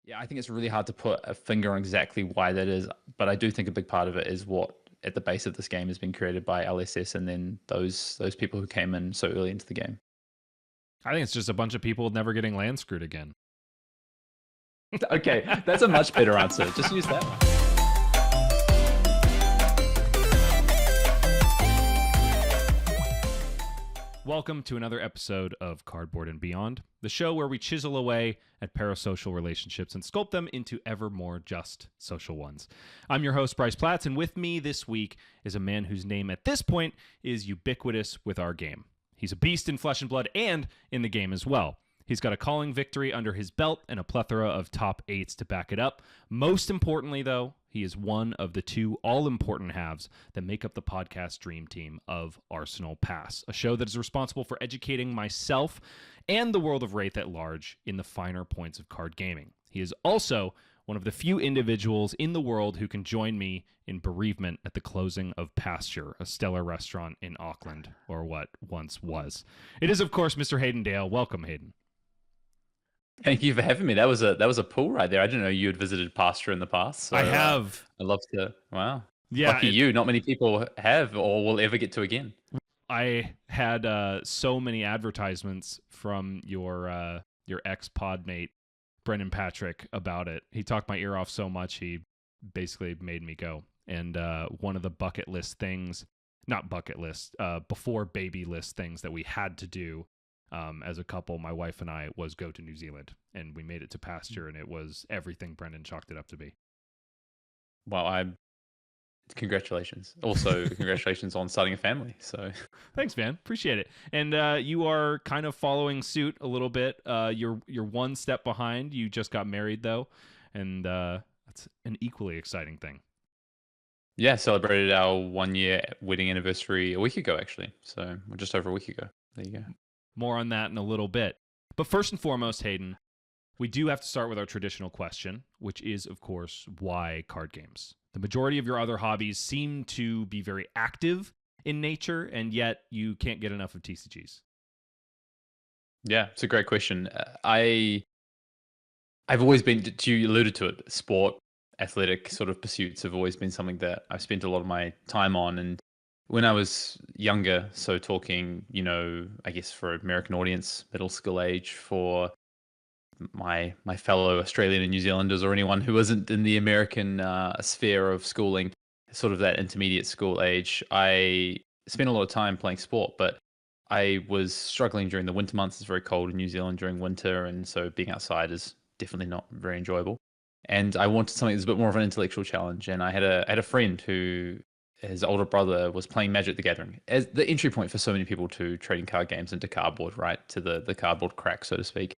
Yeah, I think it's really hard to put a finger on exactly why that is, but I do think a big part of it is what at the base of this game has been created by LSS and then those people who came in so early into the game. I think it's just a bunch of people never getting land screwed again. Okay, that's a much better answer. Just use that one. Welcome to another episode of Cardboard and Beyond, the show where we chisel away at parasocial relationships and sculpt them into ever more just social ones. I'm your host, Bryce Platts, and with me this week is a man whose name at this point is ubiquitous with our game. He's a beast in flesh and blood and in the game as well. He's got a calling victory under his belt and a plethora of top 8s to back it up. Most importantly, though, he is one of the two all-important halves that make up the podcast dream team of Arsenal Pass, a show that is responsible for educating myself and the world of Wraith at large in the finer points of card gaming. He is also one of the few individuals in the world who can join me in bereavement at the closing of Pasture, a stellar restaurant in Auckland, or what once was. It is, of course, Mr. Hayden Dale. Welcome, Hayden. Thank you for having me. That was a pull right there. I didn't know you had visited Pasture in the past. So, I have. I'd love to. Wow. Yeah. Lucky you. Not many people have or will ever get to again. I had so many advertisements from your ex-pod mate, Brendan Patrick, about it. He talked my ear off so much, he basically made me go. And one of the bucket list things, not bucket list, before baby list things that we had to do as a couple, my wife and I, was go to New Zealand, and we made it to Pasture, and it was everything Brendan chalked it up to be. Well, congratulations. Also, congratulations on starting a family. So thanks, man. Appreciate it. And you are kind of following suit a little bit. You're one step behind. You just got married, though, and that's an equally exciting thing. Yeah, celebrated our 1-year wedding anniversary a week ago, actually. So just over a week ago. There you go. More on that in a little bit. But first and foremost, Hayden, we do have to start with our traditional question, which is, of course, why card games? The majority of your other hobbies seem to be very active in nature, and yet you can't get enough of TCGs. Yeah, it's a great question. I've always been, you alluded to it, sport, athletic sort of pursuits have always been something that I've spent a lot of my time on. And when I was younger, so talking, I guess for American audience, middle school age, for my fellow Australian and New Zealanders or anyone who isn't in the American sphere of schooling, sort of that intermediate school age, I spent a lot of time playing sport, but I was struggling during the winter months. It's very cold in New Zealand during winter, and so being outside is definitely not very enjoyable. And I wanted something that's a bit more of an intellectual challenge. And I had a friend who, his older brother was playing Magic the Gathering as the entry point for so many people to trading card games into cardboard, right? To the cardboard crack, so to speak.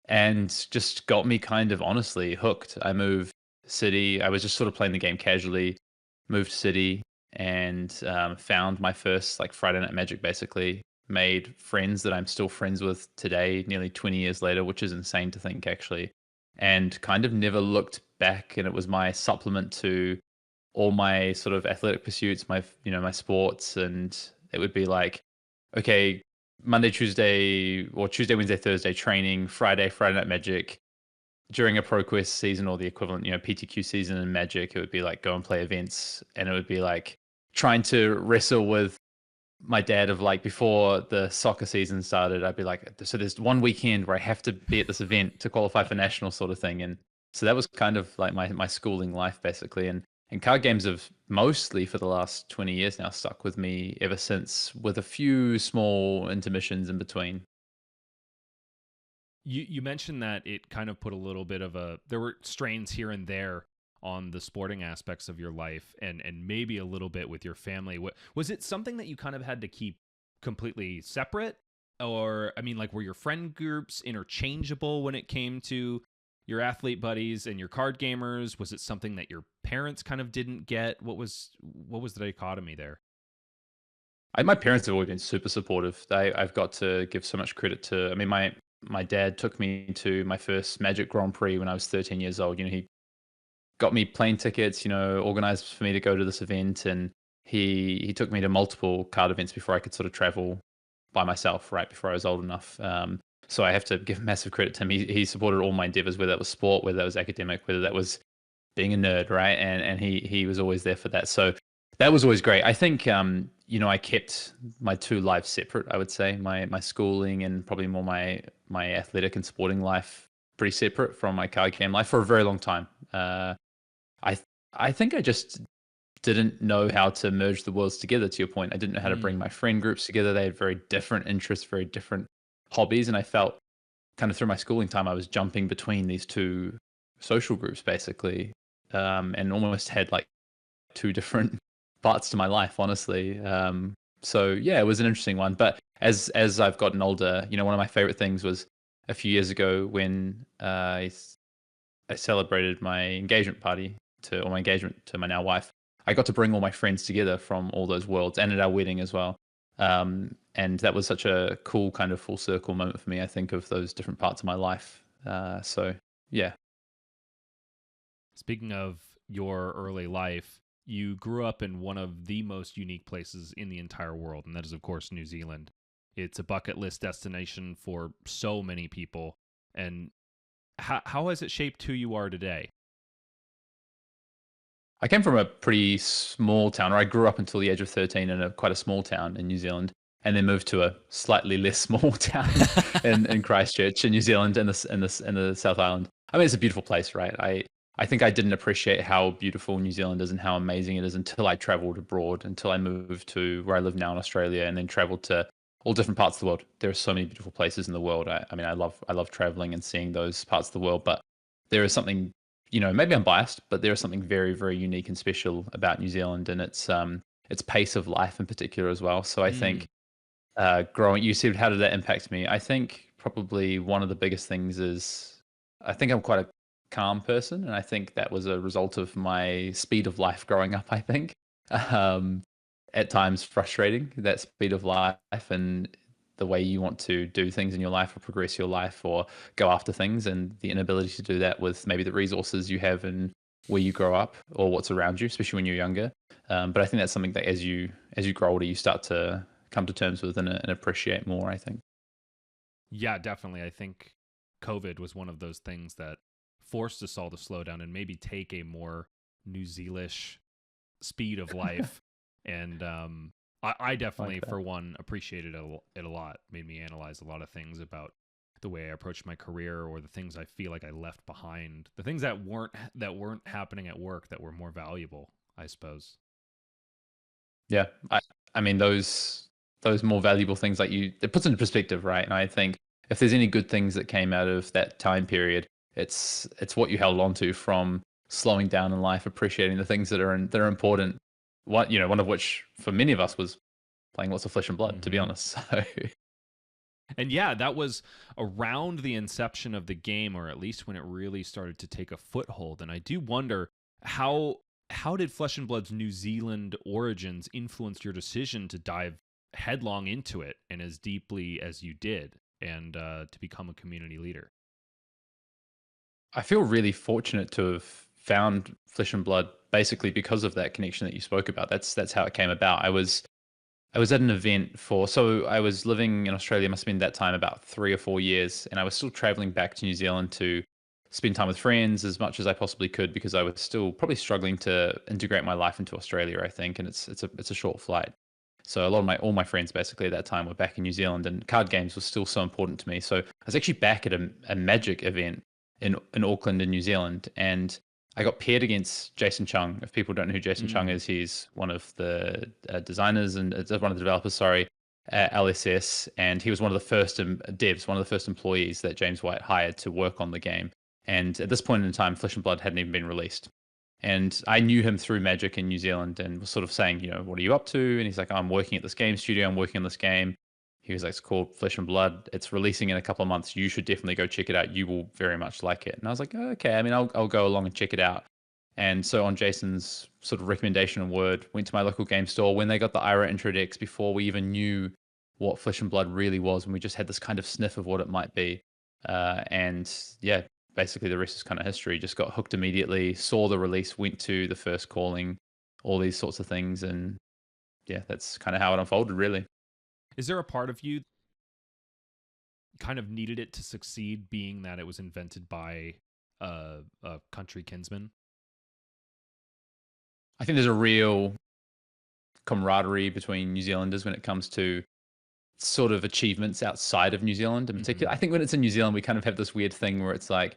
And just got me kind of honestly hooked. I moved city. I was just sort of playing the game casually, moved city, and found my first Friday Night Magic, basically. Made friends that I'm still friends with today, nearly 20 years later, which is insane to think, actually. And kind of never looked back. And it was my supplement to all my sort of athletic pursuits, my sports. And it would be like, okay, Monday, Tuesday, or Tuesday, Wednesday, Thursday training, Friday Night Magic. During a ProQuest season or the equivalent, PTQ season in Magic, it would be like go and play events. And it would be like trying to wrestle with my dad of before the soccer season started, I'd be like, so there's one weekend where I have to be at this event to qualify for national sort of thing. And so that was kind of like my schooling life, basically. And card games have mostly for the last 20 years now stuck with me ever since, with a few small intermissions in between. You mentioned that it kind of put a little bit of there were strains here and there on the sporting aspects of your life and maybe a little bit with your family. Was it something that you kind of had to keep completely separate? Or, were your friend groups interchangeable when it came to your athlete buddies and your card gamers? Was it something that your parents kind of didn't get? What was the dichotomy there? My parents have always been super supportive. I've got to give so much credit to, my dad took me to my first Magic Grand Prix when I was 13 years old. He got me plane tickets, organized for me to go to this event. And he took me to multiple card events before I could sort of travel by myself, right before I was old enough. So I have to give massive credit to him. He supported all my endeavors, whether that was sport, whether that was academic, whether that was being a nerd, right? And he was always there for that. So that was always great. I think I kept my two lives separate, I would say. My schooling and probably more my athletic and sporting life pretty separate from my card game life for a very long time. I I think I just didn't know how to merge the worlds together, to your point. I didn't know how to bring my friend groups together. They had very different interests, very different hobbies, and I felt kind of through my schooling time I was jumping between these two social groups basically, and almost had like two different parts to my life, honestly. So yeah, it was an interesting one. But as I've gotten older, one of my favorite things was a few years ago when I celebrated my engagement party or my engagement to my now wife. I got to bring all my friends together from all those worlds, and at our wedding as well. And that was such a cool kind of full circle moment for me, I think, of those different parts of my life. So yeah. Speaking of your early life, you grew up in one of the most unique places in the entire world, and that is, of course, New Zealand. It's a bucket list destination for so many people. And how has it shaped who you are today? I came from a pretty small town, or I grew up until the age of 13 in quite a small town in New Zealand, and then moved to a slightly less small town in Christchurch in New Zealand in the South Island. I mean, it's a beautiful place, right? I think I didn't appreciate how beautiful New Zealand is and how amazing it is until I traveled abroad, until I moved to where I live now in Australia, and then traveled to all different parts of the world. There are so many beautiful places in the world. I mean, I love traveling and seeing those parts of the world, but there is something, maybe I'm biased, but there is something very, very unique and special about New Zealand and its pace of life in particular as well. So I think you said, how did that impact me? I think probably one of the biggest things is I think I'm quite a calm person, and I think that was a result of my speed of life growing up, I think. Um, at times frustrating, that speed of life and the way you want to do things in your life or progress your life or go after things, and the inability to do that with maybe the resources you have and where you grow up or what's around you, especially when you're younger. But I think that's something that as you grow older, you start to come to terms with and appreciate more, I think. Yeah, definitely. I think COVID was one of those things that forced us all to slow down and maybe take a more New Zealish speed of life. And I definitely, Like that. for one, appreciated it a lot. Made me analyze a lot of things about the way I approached my career or the things I feel like I left behind, the things that weren't happening at work that were more valuable, I suppose. Yeah. I mean those more valuable things, like it puts into perspective, right? And I think if there's any good things that came out of that time period, it's what you held on to from slowing down in life, appreciating the things that are important. One of which for many of us was playing lots of Flesh and Blood, to be Mm-hmm. honest. So And yeah, that was around the inception of the game, or at least when it really started to take a foothold. And I do wonder how did Flesh and Blood's New Zealand origins influence your decision to dive headlong into it and as deeply as you did, and to become a community leader? I feel really fortunate to have found Flesh and Blood basically because of that connection that you spoke about. That's how it came about. I was at an event so I was living in Australia, must have been that time about 3 or 4 years, and I was still traveling back to New Zealand to spend time with friends as much as I possibly could because I was still probably struggling to integrate my life into Australia, I think, and it's a short flight. So a lot of all my friends basically at that time were back in New Zealand, and card games was still so important to me. So I was actually back at a Magic event in Auckland in New Zealand, and I got paired against Jason Chung. If people don't know who Jason Chung is, he's one of the designers and one of the developers, sorry, at LSS, and he was one of the first devs, one of the first employees that James White hired to work on the game. And at this point in time, Flesh and Blood hadn't even been released. And I knew him through Magic in New Zealand and was sort of saying, what are you up to? And he's like, I'm working at this game studio. I'm working on this game. He was like, it's called Flesh and Blood. It's releasing in a couple of months. You should definitely go check it out. You will very much like it. And I was like, oh, okay. I mean, I'll go along and check it out. And so on Jason's sort of recommendation and word, went to my local game store when they got the IRA intro decks before we even knew what Flesh and Blood really was. And we just had this kind of sniff of what it might be. And yeah, basically the rest is kind of history. Just got hooked immediately, saw the release, went to the first calling, all these sorts of things. And yeah, that's kind of how it unfolded, really. Is there a part of you kind of needed it to succeed, being that it was invented by a country kinsman? I think there's a real camaraderie between New Zealanders when it comes to sort of achievements outside of New Zealand in particular. I think when it's in New Zealand, we kind of have this weird thing where it's like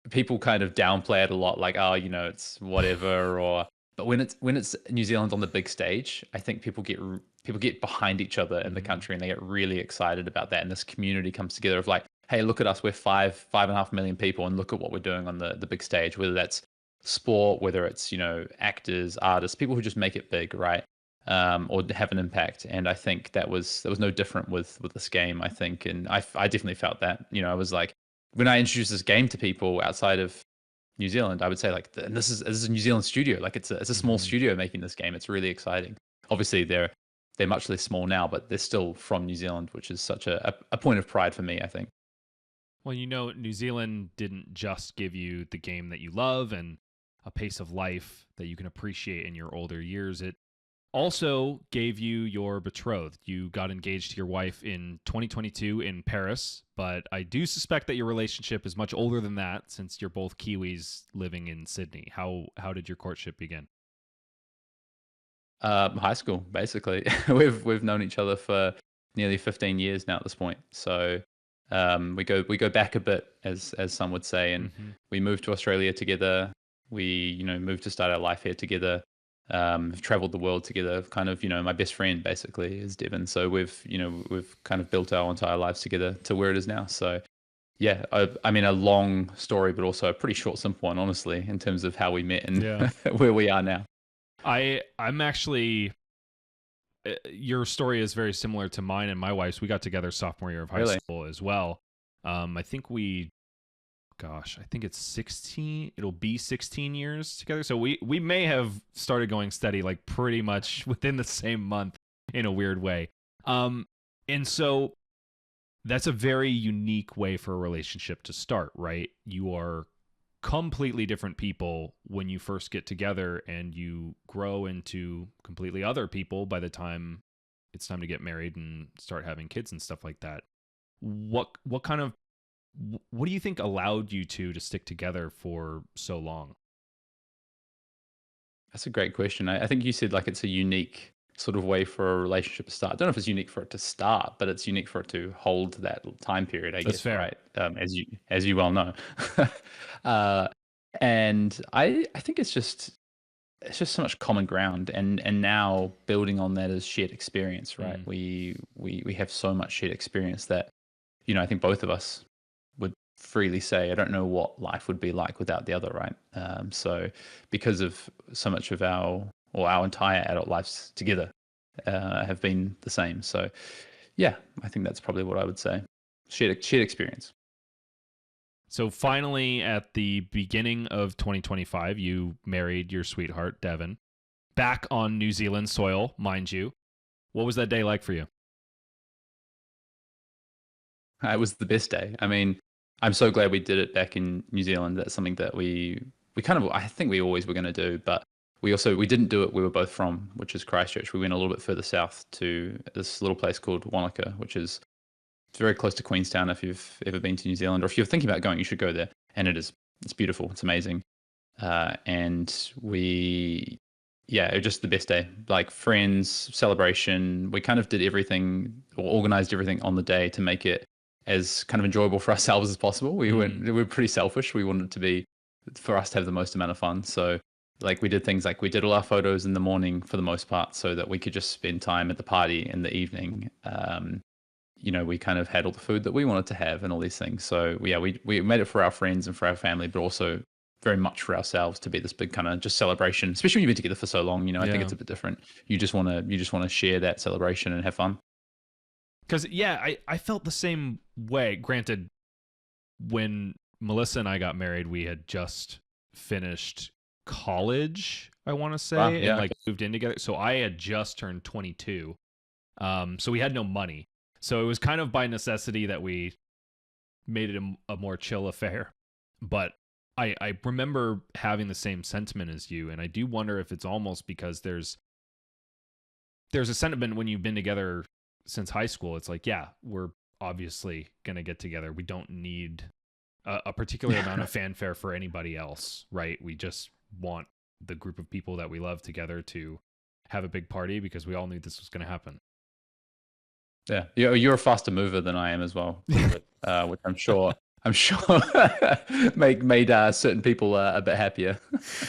people kind of downplay it a lot, like, oh, it's whatever, but when it's New Zealand on the big stage, I think people get behind each other in the country, and they get really excited about that. And this community comes together of like, hey, look at us, we're 5.5 million people, and look at what we're doing on the big stage, whether that's sport, whether it's, actors, artists, people who just make it big, right? Or have an impact. And I think that was no different with this game, I think. And I definitely felt that. I was like, when I introduced this game to people outside of New Zealand, I would say like, and this is a New Zealand studio. Like it's a small studio making this game. It's really exciting. Obviously, they're much less small now, but they're still from New Zealand, which is such a point of pride for me, I think. Well, New Zealand didn't just give you the game that you love and a pace of life that you can appreciate in your older years. It also gave you your betrothed. You got engaged to your wife in 2022 in Paris, but I do suspect that your relationship is much older than that, since you're both Kiwis living in Sydney. How did your courtship begin? High school, basically. We've known each other for nearly 15 years now at this point. So we go back a bit, as some would say, and we moved to Australia together. We moved to start our life here together. Traveled the world together. Kind of, my best friend basically is Devon. So we've kind of built our entire lives together to where it is now. So yeah, I mean, a long story, but also a pretty short, simple one, honestly, in terms of how we met and where we are now. I'm actually, your story is very similar to mine and my wife's. We got together sophomore year of high school as well. I think I think it's 16. It'll be 16 years together. So we may have started going steady, like pretty much within the same month in a weird way. And so that's a very unique way for a relationship to start, right? You are completely different people when you first get together, and you grow into completely other people by the time it's time to get married and start having kids and stuff like that. What do you think allowed you to stick together for so long? That's a great question. I think you said like it's a unique sort of way for a relationship to start. I don't know if it's unique for it to start, but it's unique for it to hold that time period, I guess. Fair. Right? As you well know. And I think it's just so much common ground, and now building on that is shared experience, right? We have so much shared experience that I think both of us would freely say, I don't know what life would be like without the other, right? So because of so much of our entire adult lives together have been the same. So yeah, I think that's probably what I would say. Shared experience. So finally, at the beginning of 2025, you married your sweetheart, Devon, back on New Zealand soil, mind you. What was that day like for you? It was the best day. I mean, I'm so glad we did it back in New Zealand. That's something that we kind of, I think we always were going to do, but we didn't do it. We were both from, which is Christchurch. We went a little bit further south to this little place called Wanaka, which is very close to Queenstown. If you've ever been to New Zealand, or if you're thinking about going, you should go there. And it's beautiful. It's amazing. And it was just the best day. Like friends, celebration. We kind of did everything, or organized everything on the day to make it as kind of enjoyable for ourselves as possible. We were pretty selfish. We wanted it to be for us to have the most amount of fun. So like we did things like we did all our photos in the morning for the most part, so that we could just spend time at the party in the evening. We kind of had all the food that we wanted to have and all these things. So yeah, we made it for our friends and for our family, but also very much for ourselves to be this big kind of just celebration, especially when you've been together for so long. I think it's a bit different. You just want to share that celebration and have fun. Because I felt the same way. Granted, when Melissa and I got married, we had just finished college, I want to say, and moved in together. So I had just turned 22. So we had no money. So it was kind of by necessity that we made it a more chill affair. But I remember having the same sentiment as you, and I do wonder if it's almost because there's a sentiment when you've been together since high school. It's like, yeah, we're obviously going to get together. We don't need a particular amount of fanfare for anybody else, right? We just want the group of people that we love together to have a big party because we all knew this was going to happen. Yeah, you're a faster mover than I am as well, which I'm sure made certain people a bit happier.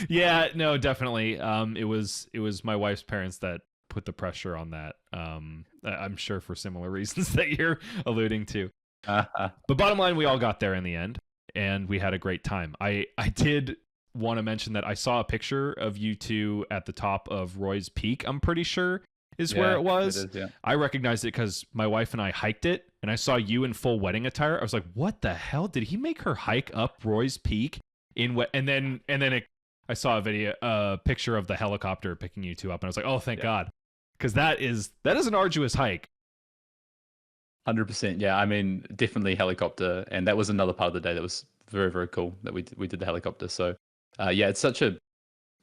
Yeah, no, definitely. It was my wife's parents that put the pressure on that. I'm sure for similar reasons that you're alluding to. But bottom line, we all got there in the end, and we had a great time. I did want to mention that I saw a picture of you two at the top of Roy's Peak. I'm pretty sure is where it was. It is, yeah. I recognized it because my wife and I hiked it, and I saw you in full wedding attire. I was like, "What the hell? Did he make her hike up Roy's Peak in what?" And then I saw a picture of the helicopter picking you two up, and I was like, "Oh, thank God," because that is an arduous hike. 100%. Yeah, I mean, definitely helicopter, and that was another part of the day that was very, very cool that we did the helicopter. So, yeah, it's such a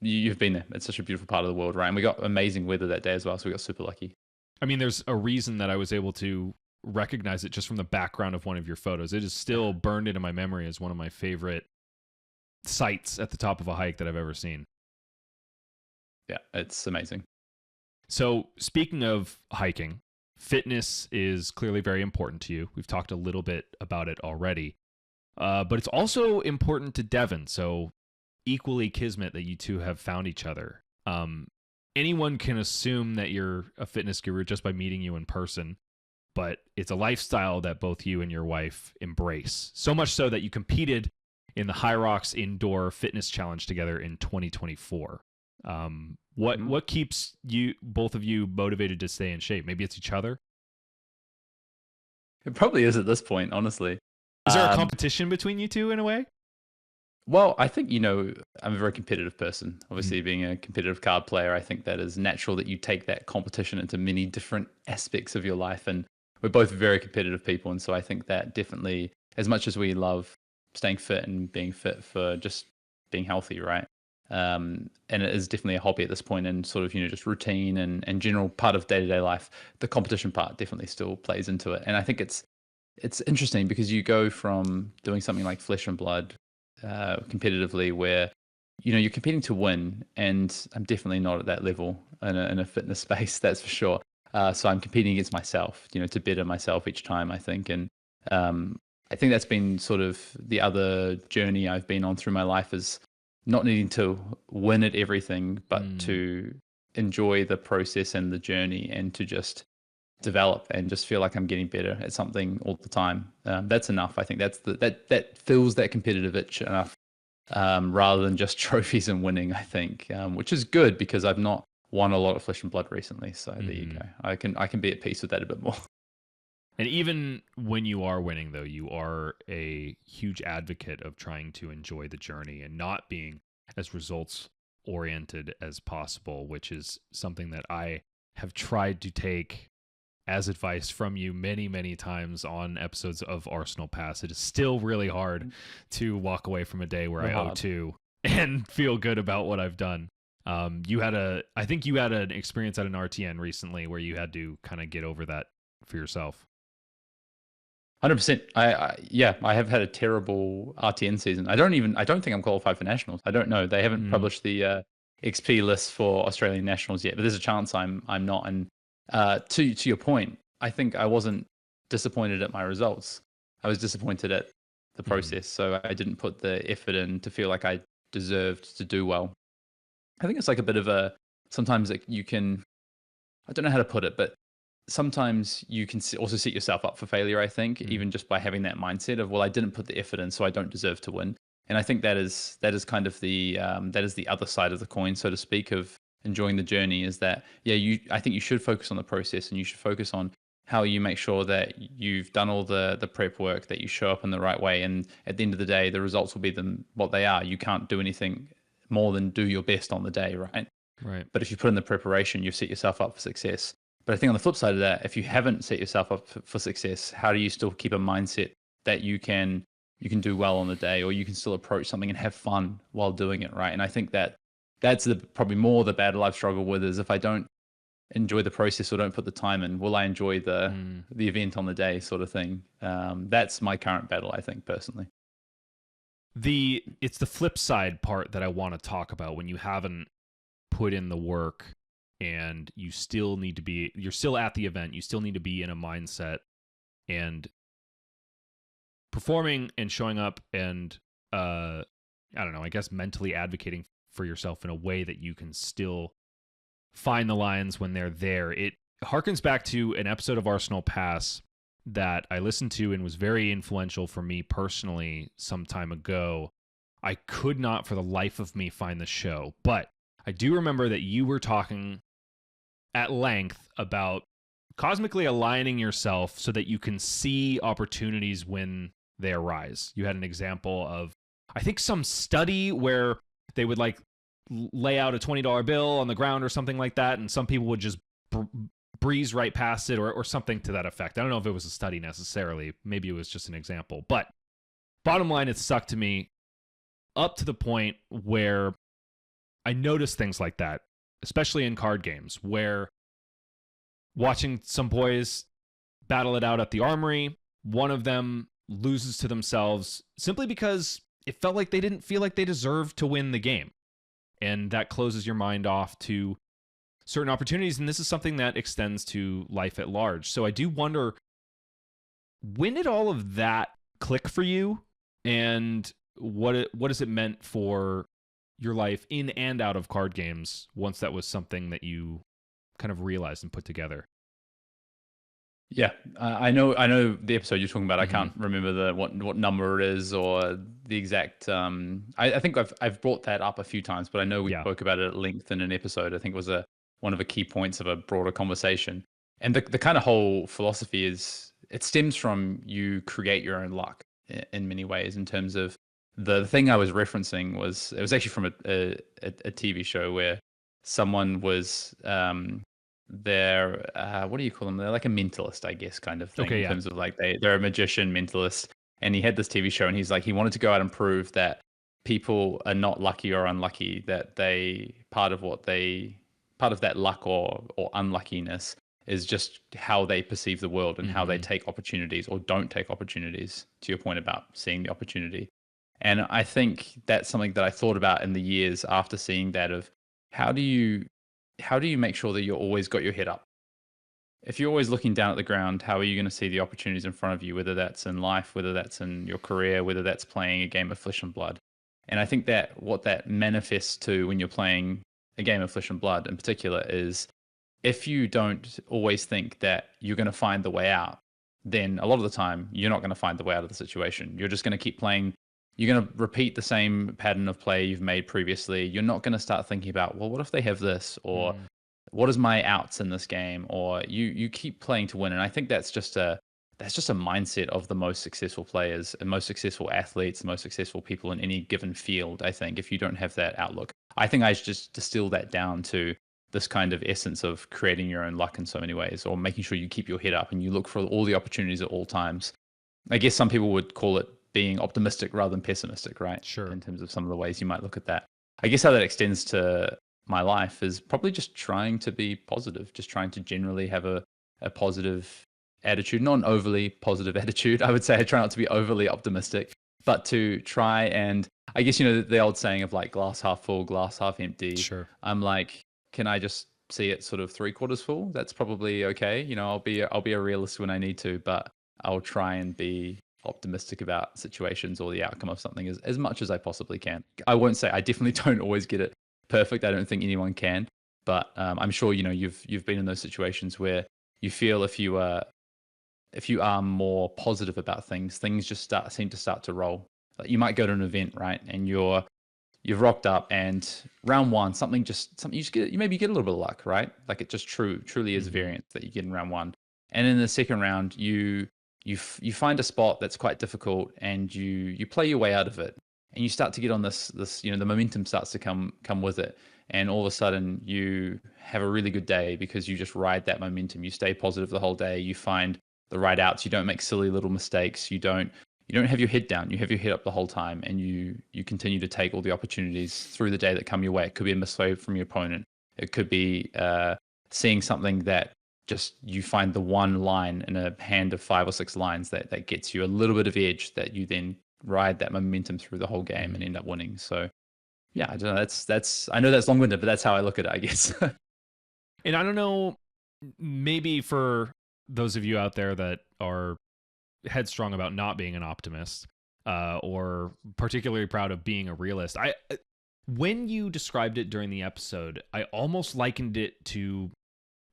you've been there. It's such a beautiful part of the world, right? And we got amazing weather that day as well, so we got super lucky. I mean, there's a reason that I was able to recognize it just from the background of one of your photos. It is still burned into my memory as one of my favorite sights at the top of a hike that I've ever seen. Yeah, it's amazing. So, speaking of hiking, fitness is clearly very important to you. We've talked a little bit about it already. But it's also important to Devon. So, equally kismet that you two have found each other. Anyone can assume that you're a fitness guru just by meeting you in person, but it's a lifestyle that both you and your wife embrace. So much so that you competed in the High Rocks Indoor Fitness Challenge together in 2024. What keeps both of you motivated to stay in shape? Maybe it's each other? It probably is at this point, honestly. Is there a competition between you two in a way? Well, I think, I'm a very competitive person. Obviously, being a competitive card player, I think that is natural that you take that competition into many different aspects of your life. And we're both very competitive people. And so I think that definitely, as much as we love staying fit and being fit for just being healthy, right? And it is definitely a hobby at this point, and sort of, just routine and general part of day-to-day life. The competition part definitely still plays into it. And I think it's interesting because you go from doing something like Flesh and Blood competitively where you're competing to win, and I'm definitely not at that level in a fitness space, that's for sure. So I'm competing against myself, to better myself each time, I think. And I think that's been sort of the other journey I've been on through my life, is not needing to win at everything, but to enjoy the process and the journey, and to just develop and just feel like I'm getting better at something all the time. That's enough. I think that fills that competitive itch enough, rather than just trophies and winning, I think, which is good because I've not won a lot of Flesh and Blood recently. So there you go. I can be at peace with that a bit more. And even when you are winning, though, you are a huge advocate of trying to enjoy the journey and not being as results oriented as possible, which is something that I have tried to take as advice from you many, many times on episodes of Arsenal Pass. It is still really hard to walk away from a day where I owe 2 and feel good about what I've done. I think you had an experience at an RTN recently where you had to kind of get over that for yourself. 100%. I have had a terrible RTN season. I don't think I'm qualified for nationals. I don't know. They haven't published the XP list for Australian nationals yet, but there's a chance I'm not. And to your point, I think I wasn't disappointed at my results. I was disappointed at the process. So I didn't put the effort in to feel like I deserved to do well. I think it's like a bit of sometimes you can, I don't know how to put it, but sometimes you can also set yourself up for failure, I think, even just by having that mindset of, well, I didn't put the effort in, so I don't deserve to win. And I think that is kind of the other side of the coin, so to speak, of enjoying the journey, is that, I think you should focus on the process, and you should focus on how you make sure that you've done all the prep work, that you show up in the right way. And at the end of the day, the results will be what they are. You can't do anything more than do your best on the day, right? Right. But if you put in the preparation, you set yourself up for success. But I think on the flip side of that, if you haven't set yourself up for success, how do you still keep a mindset that you can do well on the day, or you can still approach something and have fun while doing it, right? And I think that's probably more the battle I've struggled with, is if I don't enjoy the process or don't put the time in? Will I enjoy the event on the day, sort of thing? That's my current battle, I think, personally. It's the flip side part that I want to talk about, when you haven't put in the work and you're still at the event, you still need to be in a mindset and performing and showing up and I don't know, I guess mentally advocating for yourself in a way that you can still find the lines when they're there. It harkens back to an episode of Arsenal Pass that I listened to and was very influential for me personally some time ago. I could not for the life of me find the show, but I do remember that you were talking at length about cosmically aligning yourself so that you can see opportunities when they arise. You had an example of, I think, some study where they would like lay out a $20 bill on the ground or something like that, and some people would just breeze right past it or something to that effect. I don't know if it was a study necessarily. Maybe it was just an example. But bottom line, it stuck to me up to the point where I noticed things like that, especially in card games, where watching some boys battle it out at the armory, one of them loses to themselves simply because it felt like they didn't feel like they deserved to win the game. And that closes your mind off to certain opportunities. And this is something that extends to life at large. So I do wonder, when did all of that click for you? And what has it meant for your life in and out of card games once that was something that you kind of realized and put together? Yeah, I know the episode you're talking about. I can't remember what number it is or the exact. I think I've brought that up a few times, but I know we spoke about it at length in an episode. I think it was one of the key points of a broader conversation. And the kind of whole philosophy is, it stems from you create your own luck in many ways. In terms of the thing I was referencing was, it was actually from a TV show where someone was they're what do you call them? They're like a mentalist, I guess, kind of thing. In terms of like they're a magician, mentalist, and he had this TV show, and he's like, he wanted to go out and prove that people are not lucky or unlucky, that part of that luck or unluckiness is just how they perceive the world and how they take opportunities or don't take opportunities, to your point about seeing the opportunity. And I think that's something that I thought about in the years after seeing that, of how do you make sure that you're always got your head up? If you're always looking down at the ground, how are you going to see the opportunities in front of you, whether that's in life, whether that's in your career, whether that's playing a game of Flesh and Blood? And I think that what that manifests to when you're playing a game of Flesh and Blood in particular is, if you don't always think that you're going to find the way out, then a lot of the time you're not going to find the way out of the situation. You're just going to keep playing. You're going to repeat the same pattern of play you've made previously. You're not going to start thinking about, well, what if they have this? Or what is my outs in this game? Or you keep playing to win. And I think that's just a mindset of the most successful players and most successful athletes, most successful people in any given field. I think if you don't have that outlook, I think I just distill that down to this kind of essence of creating your own luck in so many ways, or making sure you keep your head up and you look for all the opportunities at all times. I guess some people would call it being optimistic rather than pessimistic, right? Sure. In terms of some of the ways you might look at that. I guess how that extends to my life is probably just trying to be positive, just trying to generally have a positive attitude, not an overly positive attitude. I would say I try not to be overly optimistic, but to try and, I guess, the old saying of like glass half full, glass half empty. Sure. I'm like, can I just see it sort of 3/4 full? That's probably okay. I'll be a realist when I need to, but I'll try and be optimistic about situations or the outcome of something as much as I possibly can. I won't say I definitely don't always get it perfect. I don't think anyone can, but I'm sure you've been in those situations where you feel if you are more positive about things just seem to start to roll. Like you might go to an event, right, and you've rocked up, and round one something you just get, you maybe get a little bit of luck, right? Like it just truly is variance that you get in round one, and in the second round you find a spot that's quite difficult, and you play your way out of it, and you start to get on this the momentum starts to come with it, and all of a sudden you have a really good day because you just ride that momentum. You stay positive the whole day. You find the right outs. You don't make silly little mistakes. You don't have your head down. You have your head up the whole time, and you continue to take all the opportunities through the day that come your way. It could be a misplay from your opponent. It could be seeing something that just you find the one line in a hand of 5 or 6 lines that gets you a little bit of edge that you then ride that momentum through the whole game and end up winning. So yeah, I don't know. That's I know that's long-winded, but that's how I look at it, I guess. And I don't know, maybe for those of you out there that are headstrong about not being an optimist, or particularly proud of being a realist, when you described it during the episode, I almost likened it to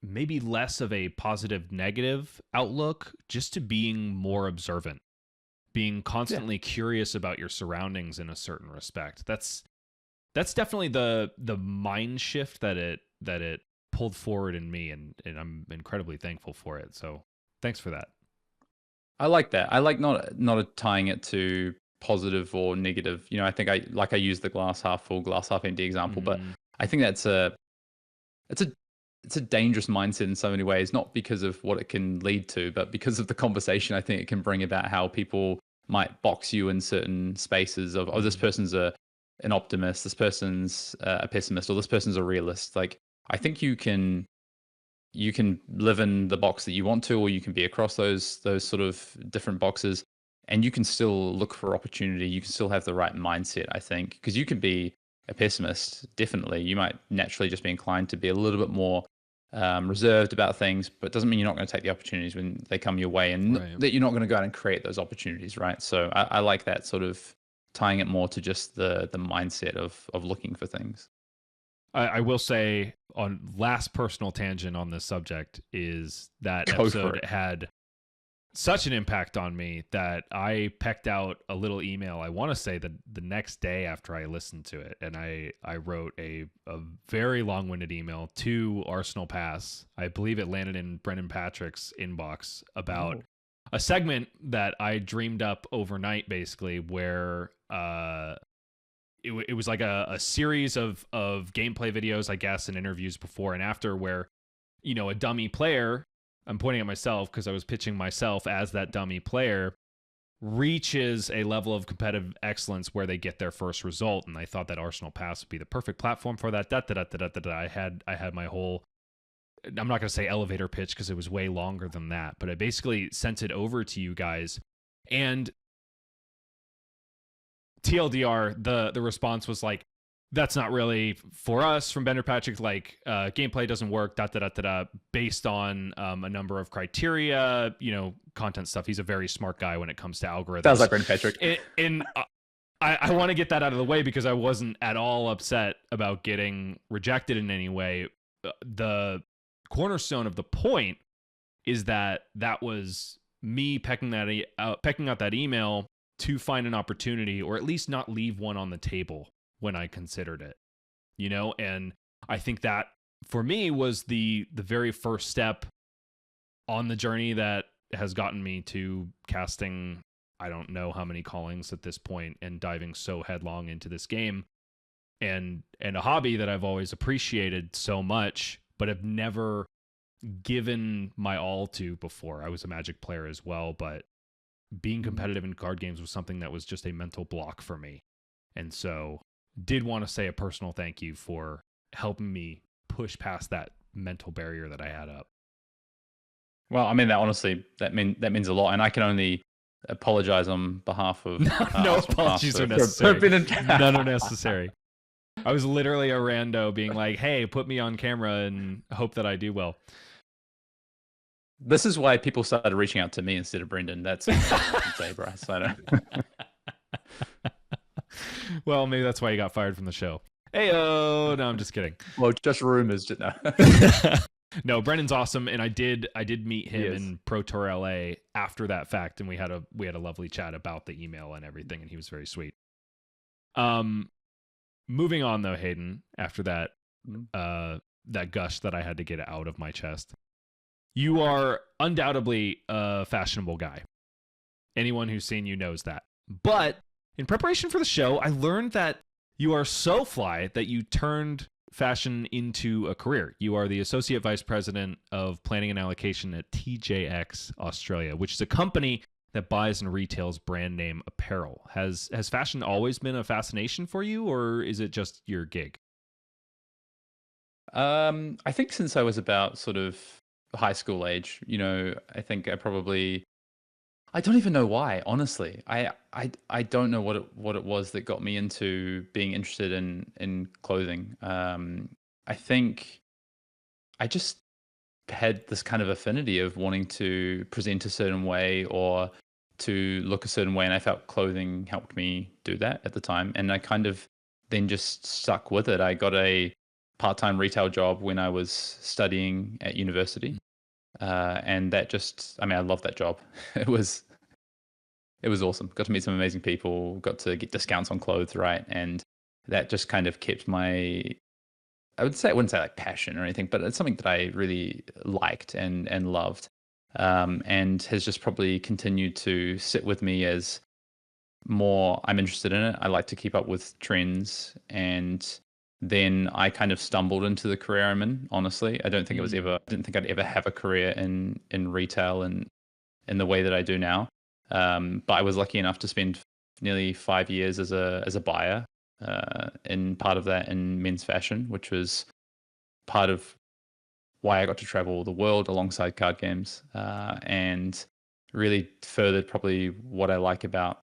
maybe less of a positive negative outlook, just to being more observant, being constantly curious about your surroundings in a certain respect. That's definitely the mind shift that it pulled forward in me, and I'm incredibly thankful for it. So thanks for that. I like that. I like not tying it to positive or negative. I think I use the glass half full, glass half empty example, but I think it's a dangerous mindset in so many ways, not because of what it can lead to, but because of the conversation I think it can bring about how people might box you in certain spaces of, oh, this person's an optimist, this person's a pessimist, or this person's a realist. Like, I think you can live in the box that you want to, or you can be across those sort of different boxes, and you can still look for opportunity. You can still have the right mindset, I think, because you can be a pessimist. Definitely, you might naturally just be inclined to be a little bit more reserved about things, but it doesn't mean you're not going to take the opportunities when they come your way, and that you're not going to go out and create those opportunities, right? So I like that sort of tying it more to just the mindset of looking for things. I will say, on last personal tangent on this subject, is that episode had such an impact on me that I pecked out a little email, I want to say the next day after I listened to it. And I wrote a very long-winded email to Arsenal Pass. I believe it landed in Brendan Patrick's inbox about a segment that I dreamed up overnight, basically, where it was like a series of gameplay videos, I guess, and interviews before and after, where, a dummy player, I'm pointing at myself because I was pitching myself as that dummy player, reaches a level of competitive excellence where they get their first result. And I thought that Arsenal Pass would be the perfect platform for that. I had my whole, I'm not going to say elevator pitch because it was way longer than that, but I basically sent it over to you guys. And TLDR, the response was like, that's not really for us, from Bender Patrick. Like, gameplay doesn't work, based on a number of criteria, content stuff. He's a very smart guy when it comes to algorithms. Sounds like Bender Patrick. And I want to get that out of the way because I wasn't at all upset about getting rejected in any way. The cornerstone of the point is that was me pecking out that email to find an opportunity, or at least not leave one on the table when I considered it, and I think that for me was the very first step on the journey that has gotten me to casting, I don't know how many callings at this point, and diving so headlong into this game, and a hobby that I've always appreciated so much, but have never given my all to before. I was a Magic player as well, but being competitive in card games was something that was just a mental block for me. And so did want to say a personal thank you for helping me push past that mental barrier that I had up. Well, I mean, that honestly, that means a lot. And I can only apologize on behalf of... no apologies are necessary. None are necessary. I was literally a rando being like, hey, put me on camera and hope that I do well. This is why people started reaching out to me instead of Brendan. That's what I can say, Bryce. I know. Well, maybe that's why you got fired from the show. Hey-oh! No, I'm just kidding. Well, just rumors. No. No, Brendan's awesome, and I did meet him in Pro Tour LA after that fact, and we had a lovely chat about the email and everything, and he was very sweet. Moving on though, Hayden, after that that gush that I had to get out of my chest. You are undoubtedly a fashionable guy. Anyone who's seen you knows that. But in preparation for the show, I learned that you are so fly that you turned fashion into a career. You are the Associate Vice President of Planning and Allocation at TJX Australia, which is a company that buys and retails brand name apparel. Has fashion always been a fascination for you, or is it just your gig? I think since I was about sort of high school age, I think I don't even know why, honestly. I don't know what it was that got me into being interested in clothing. I think I just had this kind of affinity of wanting to present a certain way or to look a certain way, and I felt clothing helped me do that at the time, and I kind of then just stuck with it. I got a part-time retail job when I was studying at university, and that just, I mean, I love that job. It was awesome. Got to meet some amazing people, got to get discounts on clothes, right? And that just kind of kept I wouldn't say like passion or anything, but it's something that I really liked and loved, and has just probably continued to sit with me as more I'm interested in it. I like to keep up with trends, and then I kind of stumbled into the career I'm in. Honestly, I didn't think I'd ever have a career in retail and in the way that I do now. But I was lucky enough to spend nearly 5 years as a buyer, in part of that in men's fashion, which was part of why I got to travel the world alongside card games, and really furthered probably what I like about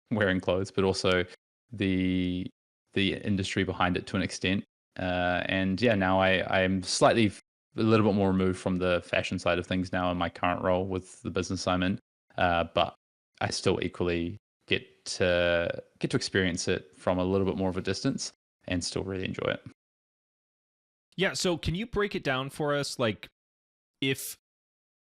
wearing clothes, but also the industry behind it to an extent. And yeah, now I am slightly a little bit more removed from the fashion side of things now in my current role with the business I'm in, but I still equally get to experience it from a little bit more of a distance and still really enjoy it. Yeah, so can you break it down for us? Like, if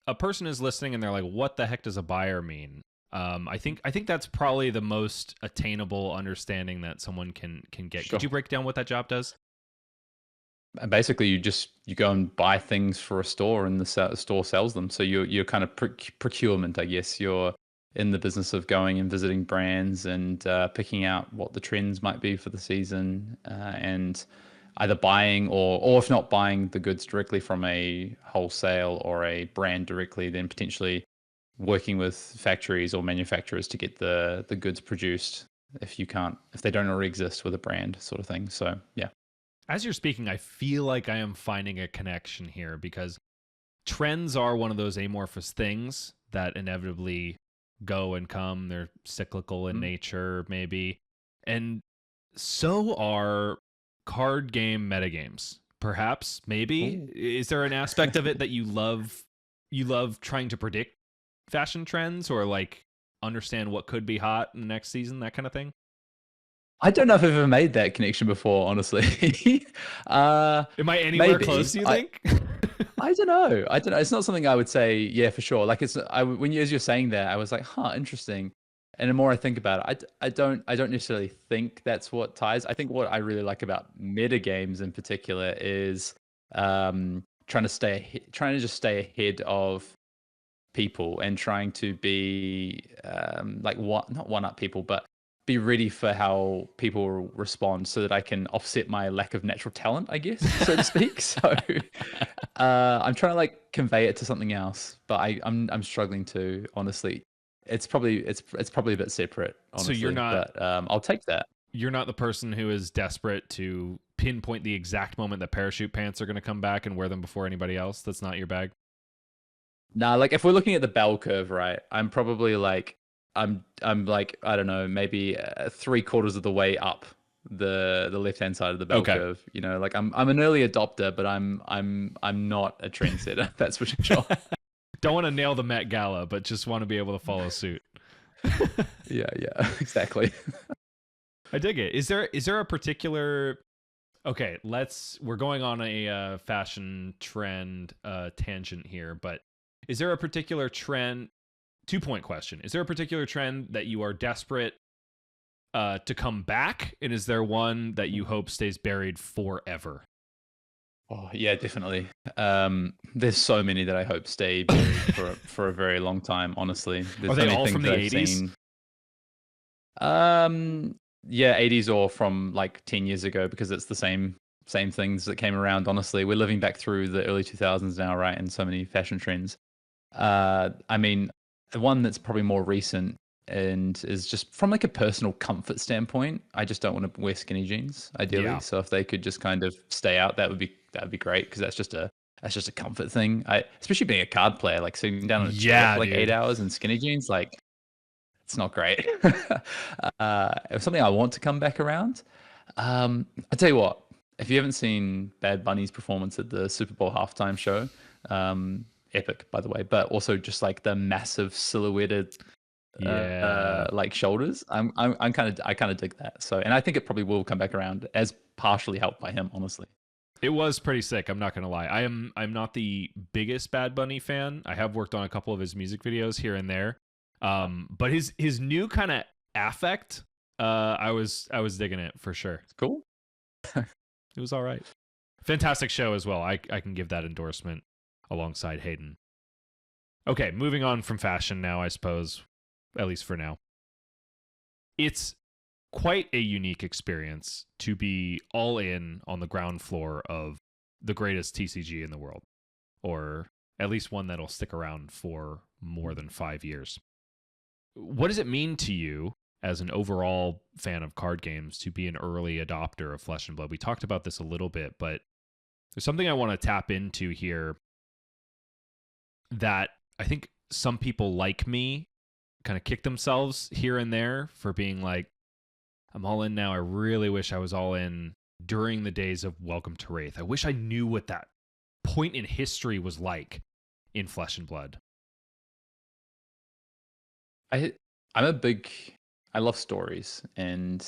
a person is listening and they're like, "What the heck does a buyer mean?" I think that's probably the most attainable understanding that someone can get. Sure. Could you break down what that job does? Basically, you go and buy things for a store, and the store sells them. So you're kind of procurement, I guess. You're in the business of going and visiting brands and picking out what the trends might be for the season, and either buying or if not buying the goods directly from a wholesale or a brand directly, then potentially working with factories or manufacturers to get the goods produced if they don't already exist with a brand, sort of thing. So yeah. As you're speaking, I feel like I am finding a connection here, because trends are one of those amorphous things that inevitably go and come. They're cyclical in nature, maybe. And so are card game metagames. Perhaps, maybe. Ooh. Is there an aspect of it that you love trying to predict fashion trends, or like understand what could be hot in the next season, that kind of thing? I don't know if I've ever made that connection before, honestly. Am I anywhere Maybe. close, do you think? I don't know. It's not something I would say, yeah, for sure. Like as you're saying that, I was like, huh, interesting. And the more I think about it, I don't necessarily think that's what ties. I think what I really like about meta games in particular is trying to just stay ahead of people and trying to be not one up people, but be ready for how people will respond so that I can offset my lack of natural talent, I guess, so to speak. So I'm trying to like convey it to something else, but I'm struggling to, honestly. It's probably a bit separate, honestly. So you're not, but I'll take that. You're not the person who is desperate to pinpoint the exact moment that parachute pants are going to come back and wear them before anybody else. That's not your bag. Nah, like if we're looking at the bell curve, right? I'm probably like I'm like, I don't know, maybe 3/4 of the way up the left hand side of the bell curve. Like I'm an early adopter, but I'm not a trendsetter. That's for sure. Don't want to nail the Met Gala, but just want to be able to follow suit. Yeah, exactly. I dig it. Is there a particular? Okay, we're going on a fashion trend tangent here, but is there a particular trend? 2-point question. Is there a particular trend that you are desperate to come back? And is there one that you hope stays buried forever? Oh, yeah, definitely. There's so many that I hope stay buried for a very long time, honestly. Are they all from the 80s? Yeah, 80s or from like 10 years ago, because it's the same things that came around, honestly. We're living back through the early 2000s now, right? And so many fashion trends. I mean, the one that's probably more recent and is just from like a personal comfort standpoint. I just don't want to wear skinny jeans ideally. Yeah. So if they could just kind of stay out, that would be great, because that's just a comfort thing. Especially being a card player, like sitting down in a chair Yeah, for like dude. 8 hours in skinny jeans, like it's not great. It's something I want to come back around. I tell you what, if you haven't seen Bad Bunny's performance at the Super Bowl halftime show, epic by the way, but also just like the massive silhouetted Yeah. like shoulders. I kind of dig that. So, and I think it probably will come back around as partially helped by him, honestly. It was pretty sick. I'm not gonna lie. I'm not the biggest Bad Bunny fan. I have worked on a couple of his music videos here and there. But his new kind of affect, I was digging it for sure. It's cool. It was all right. Fantastic show as well. I can give that endorsement alongside Hayden. Okay, moving on from fashion now, I suppose, at least for now. It's quite a unique experience to be all in on the ground floor of the greatest TCG in the world, or at least one that'll stick around for more than 5 years. What does it mean to you as an overall fan of card games to be an early adopter of Flesh and Blood? We talked about this a little bit, but there's something I want to tap into here that I think some people like me kind of kick themselves here and there for being like, I'm all in now. I really wish I was all in during the days of Welcome to Wraith. I wish I knew what that point in history was like in Flesh and Blood. I'm a big I love stories and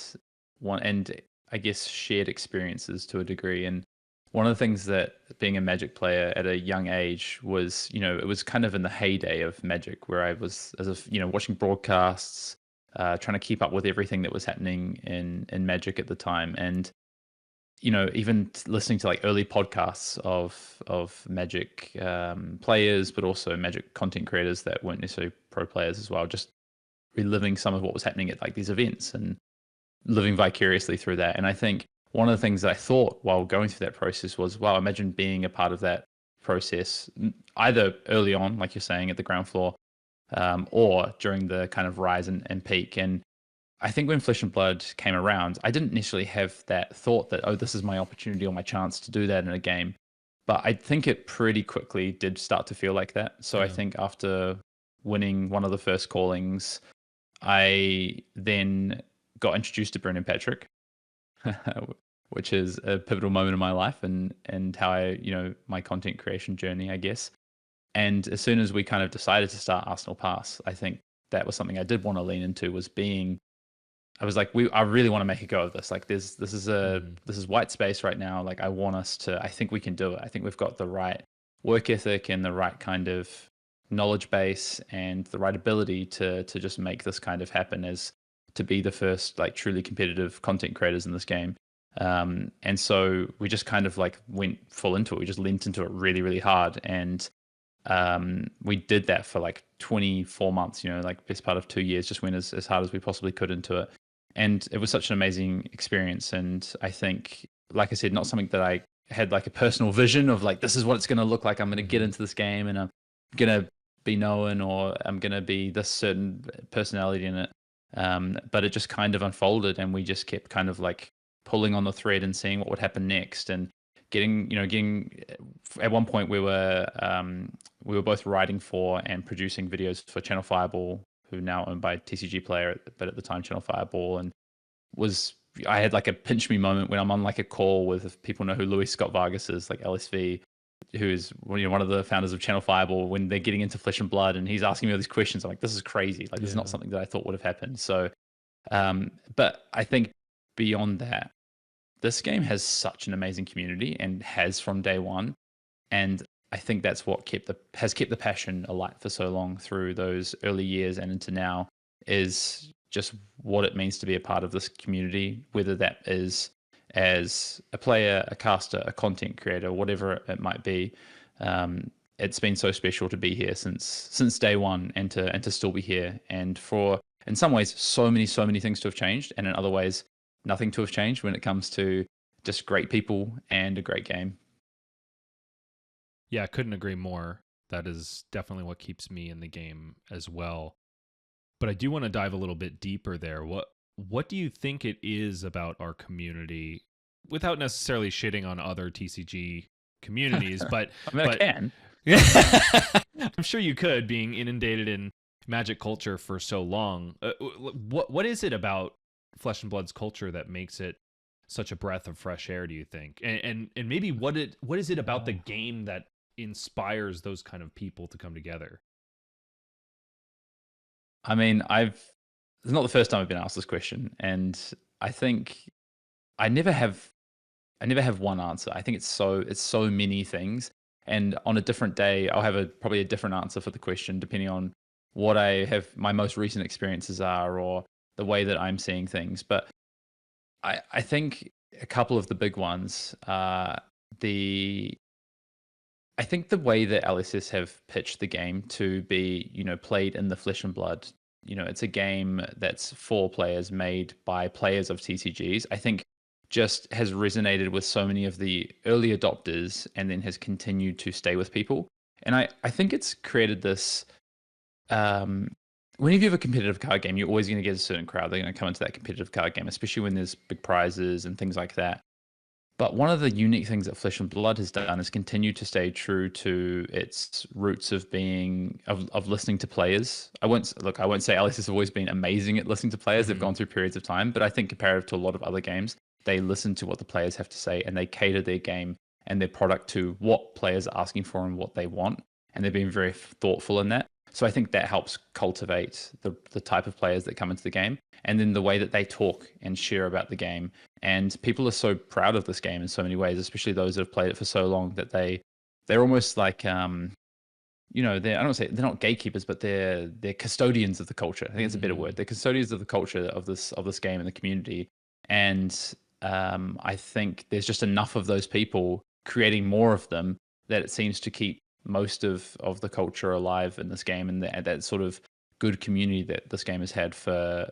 I guess shared experiences to a degree. And one of the things that being a Magic player at a young age was, it was kind of in the heyday of Magic, where I was watching broadcasts, trying to keep up with everything that was happening in Magic at the time. And even listening to like early podcasts of Magic players, but also Magic content creators that weren't necessarily pro players as well, just reliving some of what was happening at like these events and living vicariously through that. And I think one of the things that I thought while going through that process was, wow, imagine being a part of that process, either early on, like you're saying, at the ground floor, or during the kind of rise and peak. And I think when Flesh and Blood came around, I didn't necessarily have that thought that, oh, this is my opportunity or my chance to do that in a game. But I think it pretty quickly did start to feel like that. So I think after winning one of the first callings, I then got introduced to Brendan Patrick, which is a pivotal moment in my life and how my content creation journey, I guess. And as soon as we kind of decided to start Arsenal Pass, I think that was something I did want to lean into, I was like, I really want to make a go of this. Like this is white space right now. Like I think we can do it. I think we've got the right work ethic and the right kind of knowledge base and the right ability to just make this kind of happen, as to be the first like truly competitive content creators in this game. And so we just kind of like went full into it. We just leaned into it really, really hard. And we did that for like 24 months, like best part of 2 years, just went as hard as we possibly could into it. And it was such an amazing experience. And I think, like I said, not something that I had like a personal vision of like, this is what it's going to look like. I'm going to get into this game and I'm going to be known, or I'm going to be this certain personality in it. But it just kind of unfolded, and we just kept kind of like pulling on the thread and seeing what would happen next. And getting at one point we were both writing for and producing videos for Channel Fireball, who now owned by TCG Player, but at the time Channel Fireball. And I had like a pinch me moment when I'm on like a call with, if people know who Louis Scott Vargas is, like LSV, who is one of the founders of Channel Fireball, when they're getting into Flesh and Blood and he's asking me all these questions. I'm like, this is crazy. Like, this is not something that I thought would have happened. So, but I think beyond that, this game has such an amazing community and has from day one. And I think that's what has kept the passion alight for so long through those early years and into now, is just what it means to be a part of this community, whether that is as a player, a caster, a content creator, whatever it might be. It's been so special to be here since day one, and to still be here. And for, in some ways, so many things to have changed, and in other ways, nothing to have changed when it comes to just great people and a great game. Yeah, I couldn't agree more. That is definitely what keeps me in the game as well. But I do want to dive a little bit deeper there. What do you think it is about our community, without necessarily shitting on other TCG communities, but I mean, I can. I'm sure you could, being inundated in Magic culture for so long. What is it about Flesh and Blood's culture that makes it such a breath of fresh air, do you think? And maybe what is it about the game that inspires those kind of people to come together? I mean, it's not the first time I've been asked this question, and I think I never have one answer. I think it's so many things, and on a different day, I'll have probably a different answer for the question depending on what my most recent experiences are, or the way that I'm seeing things. But I think a couple of the big ones are I think the way that LSS have pitched the game to be, played in the flesh and blood, it's a game that's for players, made by players of TCGs. I think just has resonated with so many of the early adopters, and then has continued to stay with people. And I think it's created this, whenever you have a competitive card game, you're always going to get a certain crowd. They're going to come into that competitive card game, especially when there's big prizes and things like that. But one of the unique things that Flesh and Blood has done is continue to stay true to its roots of being of listening to players. I won't say LS has always been amazing at listening to players. They've gone through periods of time, but I think comparative to a lot of other games, they listen to what the players have to say, and they cater their game and their product to what players are asking for and what they want. And they've been very thoughtful in that. So I think that helps cultivate the type of players that come into the game, and then the way that they talk and share about the game. And people are so proud of this game in so many ways, especially those that have played it for so long, that they're almost like, I don't want to say they're not gatekeepers, but they're custodians of the culture. I think it's a better word. They're custodians of the culture of this game and the community. And I think there's just enough of those people, creating more of them, that it seems to keep most of the culture alive in this game, and that sort of good community that this game has had for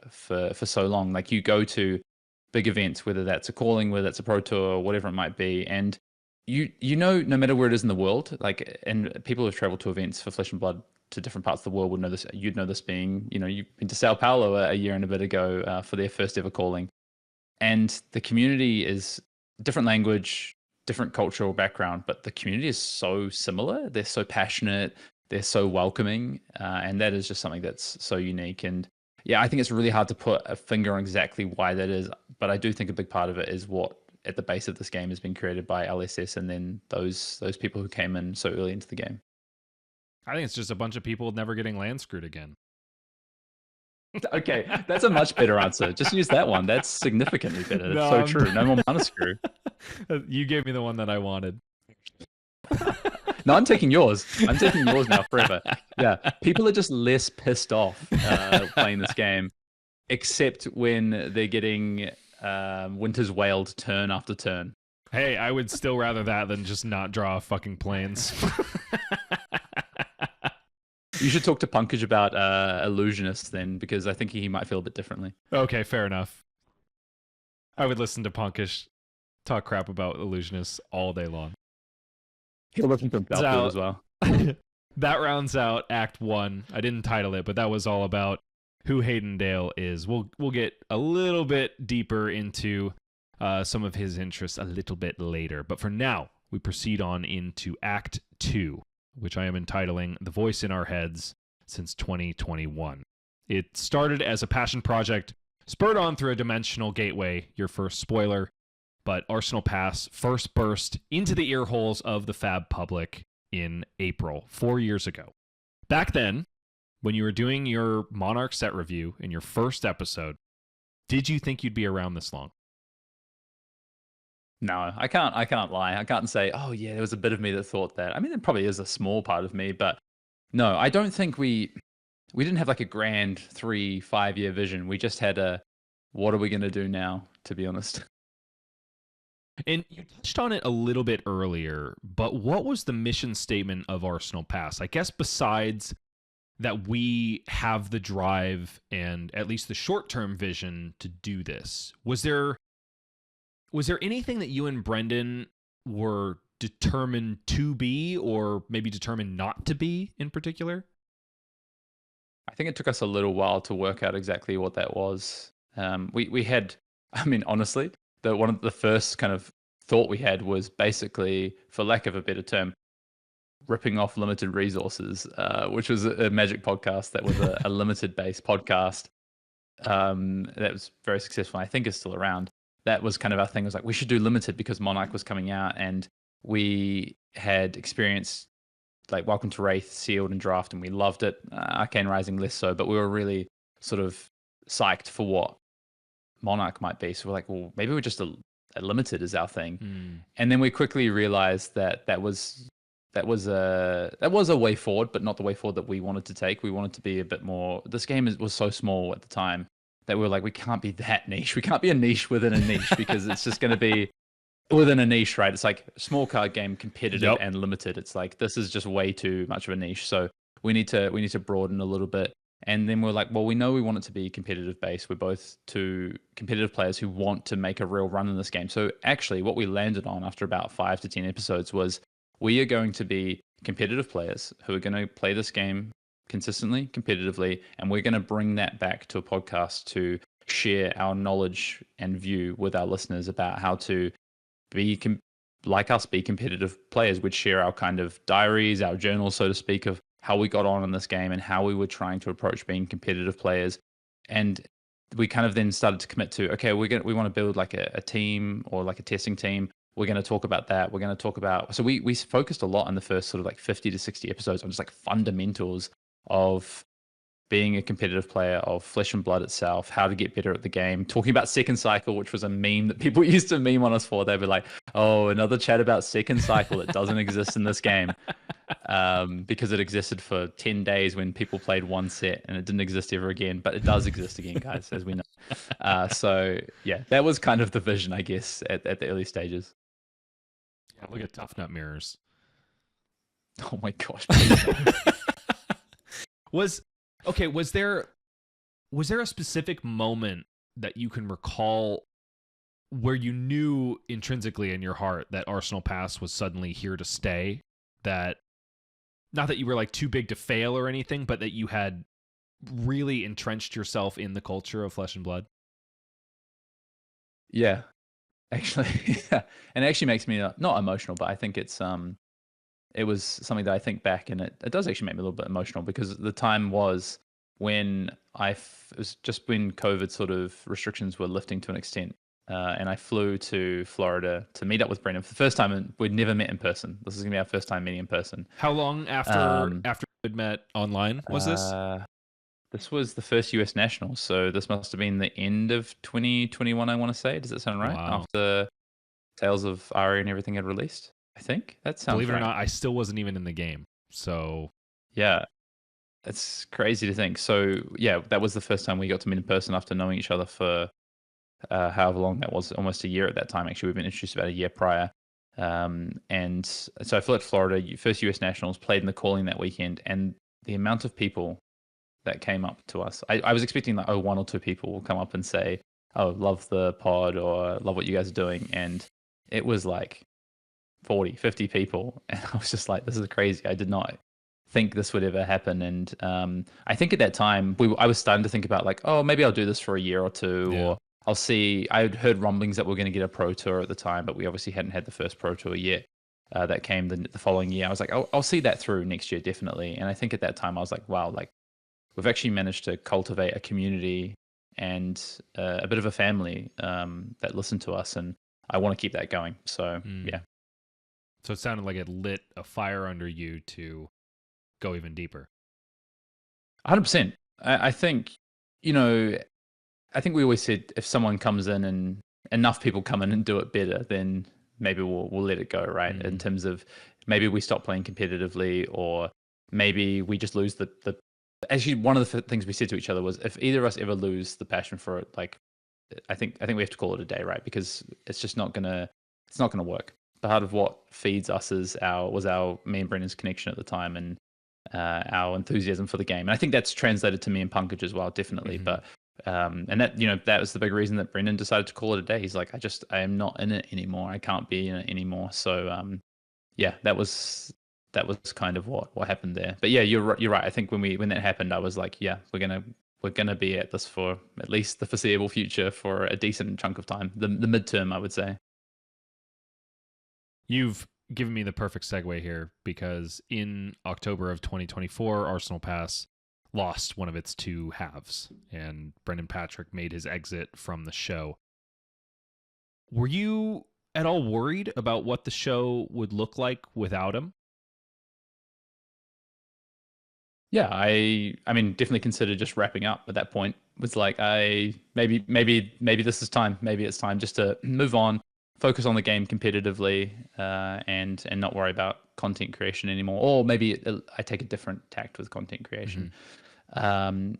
so long. Like, you go to big events, whether that's a calling, whether that's a pro tour, whatever it might be, and no matter where it is in the world, like, and people who've traveled to events for Flesh and Blood to different parts of the world would know this. You'd know this being, you've been to Sao Paulo a year and a bit ago for their first ever calling, and the community is different language, different cultural background, but the community is so similar. They're so passionate, they're so welcoming, and that is just something that's so unique. And yeah, I think it's really hard to put a finger on exactly why that is, but I do think a big part of it is what at the base of this game has been created by LSS, and then those people who came in so early into the game. I think it's just a bunch of people never getting land screwed again. Okay, that's a much better answer. Just use that one. That's significantly better. That's so true. No more mana screw. You gave me the one that I wanted. No, I'm taking yours. I'm taking yours now forever. Yeah, people are just less pissed off playing this game, except when they're getting Winter's Wailed turn after turn. Hey, I would still rather that than just not draw fucking planes. You should talk to Pankaj about Illusionist then, because I think he might feel a bit differently. Okay, fair enough. I would listen to Pankaj talk crap about Illusionists all day long. He'll listen to himself as well. That rounds out Act 1. I didn't title it, but that was all about who Hayden Dale is. We'll get a little bit deeper into some of his interests a little bit later. But for now, we proceed on into Act 2, which I am entitling The Voice in Our Heads since 2021. It started as a passion project, spurred on through a dimensional gateway, your first spoiler, but Arsenal Pass first burst into the ear holes of the FAB public in April, 4 years ago. Back then, when you were doing your Monarch set review in your first episode, did you think you'd be around this long? No, I can't lie. I can't say, oh yeah, there was a bit of me that thought that. I mean, there probably is a small part of me, but no, I don't think we didn't have like a grand 3-5 year vision. We just had what are we going to do now, to be honest. And you touched on it a little bit earlier, but what was the mission statement of Arsenal Pass? I guess besides that we have the drive and at least the short-term vision to do this, was there anything that you and Brendan were determined to be, or maybe determined not to be in particular? I think it took us a little while to work out exactly what that was. We had, I mean, honestly, one of the first kind of thought we had was basically, for lack of a better term, ripping off limited resources, which was a Magic podcast that was a limited based podcast that was very successful. I think is still around. That was kind of our thing. It was like we should do limited because Monarch was coming out, and we had experienced like Welcome to Wraith, Sealed, and Draft, and we loved it. Arcane Rising less so, but we were really sort of psyched for what Monarch might be. So we're like, well, maybe we're just a limited is our thing. And then we quickly realized that was a way forward, but not the way forward that we wanted to take. We wanted to be a bit more. This game was so small at the time that we were like, we can't be that niche. We can't be a niche within a niche because it's just going to be within a niche, right? It's like small card game, competitive and limited. It's like this is just way too much of a niche. So we need to broaden a little bit. And then we're like, well, we know we want it to be competitive based. We're both two competitive players who want to make a real run in this game. So actually, what we landed on after about 5 to 10 episodes was we are going to be competitive players who are going to play this game consistently, competitively, and we're going to bring that back to a podcast to share our knowledge and view with our listeners about how to be like us, be competitive players. We'd share our kind of diaries, our journals, so to speak, of how we got on in this game and how we were trying to approach being competitive players. And we kind of then started to commit to, okay, we want to build like a team or like a testing team. We're going to talk about that. We're going to talk about, so we focused a lot in the first sort of like 50 to 60 episodes on just like fundamentals of being a competitive player, of Flesh and Blood itself, how to get better at the game, talking about Second Cycle, which was a meme that people used to meme on us for. They'd be like, oh, another chat about Second Cycle that doesn't exist in this game, because it existed for 10 days when people played one set and it didn't exist ever again, but it does exist again, guys, as we know. So yeah, that was kind of the vision, I guess, at the early stages. Yeah, look at Tough Nut Mirrors. Oh my gosh. Was there a specific moment that you can recall where you knew intrinsically in your heart that Arsenal Pass was suddenly here to stay? That not that you were like too big to fail or anything, but that you had really entrenched yourself in the culture of Flesh and Blood? Yeah, actually, and it actually makes me not emotional, but I think it was something that I think back, and it does actually make me a little bit emotional because the time was when it was just when COVID sort of restrictions were lifting to an extent, and I flew to Florida to meet up with Brendan for the first time, and we'd never met in person. This is gonna be our first time meeting in person. How long after we'd met online was this? This was the first US Nationals, so this must have been the end of 2021, I want to say. Does that sound right? Wow. After Tales of Aria and everything had released, I think that sounds Believe it right. or not, I still wasn't even in the game. So yeah, it's crazy to think. So yeah, that was the first time we got to meet in person after knowing each other for however long that was, almost a year at that time. Actually, we've been introduced about a year prior. And so I flew to Florida, first US Nationals, played in the calling that weekend, and the amount of people that came up to us. I was expecting like, one or two people will come up and say, oh, love the pod or love what you guys are doing. And it was like 40, 50 people. And I was just like, this is crazy. I did not think this would ever happen. And I think at that time, I was starting to think about like, oh, maybe I'll do this for a year or two, or I'll see. I had heard rumblings that we're going to get a pro tour at the time, but we obviously hadn't had the first pro tour yet. That came the following year. I was like, I'll see that through next year, definitely. And I think at that time, I was like, wow, like, we've actually managed to cultivate a community and a bit of a family that listen to us, and I want to keep that going. So yeah. So it sounded like it lit a fire under you to go even deeper. 100%. I think, I think we always said if someone comes in and enough people come in and do it better, then maybe we'll let it go, right? In terms of maybe we stop playing competitively, or maybe we just lose the actually, one of the things we said to each other was, if either of us ever lose the passion for it, like, I think we have to call it a day, right? Because it's just not gonna work. Part of what feeds us was our me and Brendan's connection at the time, and our enthusiasm for the game. And I think that's translated to me and Pankaj as well, definitely. But and that that was the big reason that Brendan decided to call it a day. He's like, I am not in it anymore. I can't be in it anymore. So yeah, that was that was kind of what happened there. But yeah, you're right. I think when that happened, I was like, yeah, we're gonna be at this for at least the foreseeable future for a decent chunk of time, the midterm, I would say. You've given me the perfect segue here, because in October of 2024, Arsenal Pass lost one of its two halves, and Brendan Patrick made his exit from the show. Were you at all worried about what the show would look like without him? Yeah, I mean, definitely considered just wrapping up at that point. It was like, maybe this is time. Maybe it's time just to move on, focus on the game competitively, and not worry about content creation anymore. Or maybe I take a different tact with content creation. And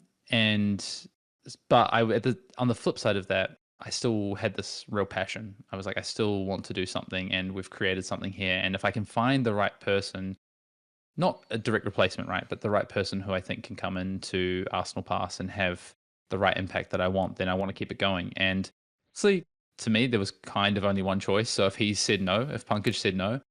but on the flip side of that, I still had this real passion. I was like, I still want to do something, and we've created something here. And if I can find the right person, not a direct replacement, right, but the right person who I think can come into Arsenal Pass and have the right impact that I want, then I want to keep it going. And see, to me, there was kind of only one choice. So if he said no, if Pankaj said no,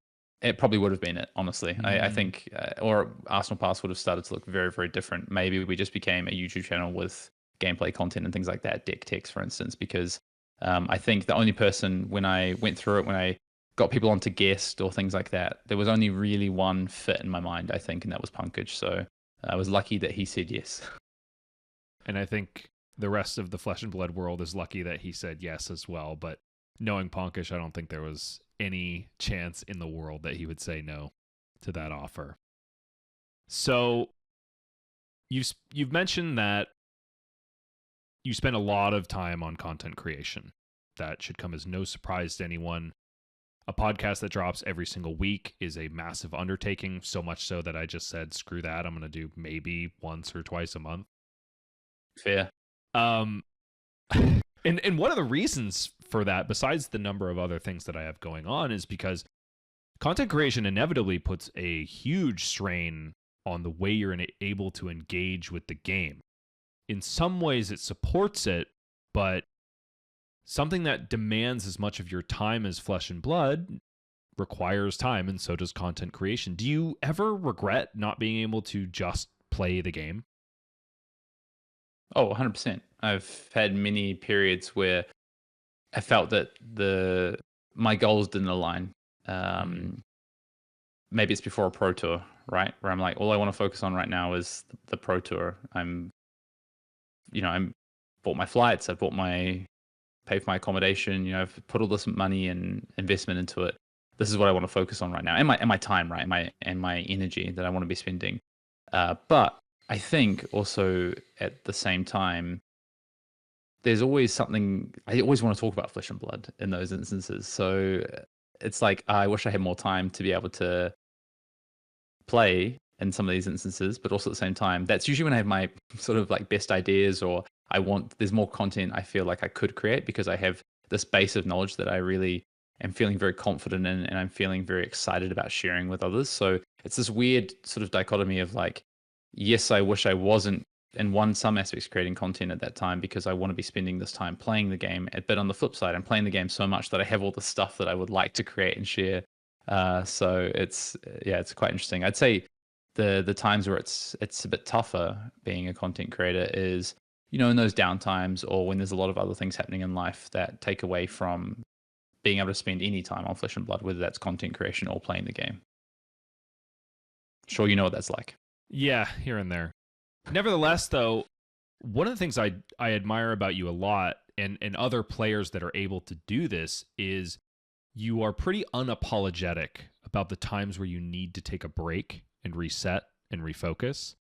it probably would have been it, honestly. I think, or Arsenal Pass would have started to look very, very different. Maybe we just became a YouTube channel with gameplay content and things like that, deck techs, for instance, because I think the only person, when I went through it, when I got people onto guest or things like that, there was only really one fit in my mind, I think, and that was Pankaj. So I was lucky that he said yes. And I think the rest of the Flesh and Blood world is lucky that he said yes as well. But knowing Pankaj, I don't think there was any chance in the world that he would say no to that offer. So you've mentioned that you spend a lot of time on content creation. That should come as no surprise to anyone. A podcast that drops every single week is a massive undertaking, so much so that I just said, screw that, I'm going to do maybe once or twice a month. Fair. And one of the reasons for that, besides the number of other things that I have going on, is because content creation inevitably puts a huge strain on the way you're able to engage with the game. In some ways, it supports it, but something that demands as much of your time as Flesh and Blood requires time, and so does content creation. Do you ever regret not being able to just play the game? Oh, 100%. I've had many periods where I felt that my goals didn't align. Maybe it's before a pro tour, right? Where I'm like, all I want to focus on right now is the pro tour. I'm bought my flights, I've paid for my accommodation, I've put all this money and investment into it. This is what I want to focus on right now, and my time, right, and my energy that I want to be spending. But I think also at the same time, there's always something I always want to talk about Flesh and Blood in those instances. So it's like I wish I had more time to be able to play in some of these instances, but also at the same time, that's usually when I have my sort of like best ideas, or there's more content I feel like I could create because I have this base of knowledge that I really am feeling very confident in, and I'm feeling very excited about sharing with others. So it's this weird sort of dichotomy of like, yes, I wish I wasn't in some aspects creating content at that time because I want to be spending this time playing the game. But on the flip side, I'm playing the game so much that I have all the stuff that I would like to create and share. So it's quite interesting. I'd say the times where it's a bit tougher being a content creator is, in those downtimes or when there's a lot of other things happening in life that take away from being able to spend any time on Flesh and Blood, whether that's content creation or playing the game. Sure, you know what that's like. Yeah, here and there. Nevertheless, though, one of the things I admire about you a lot, and other players that are able to do this, is you are pretty unapologetic about the times where you need to take a break and reset and refocus.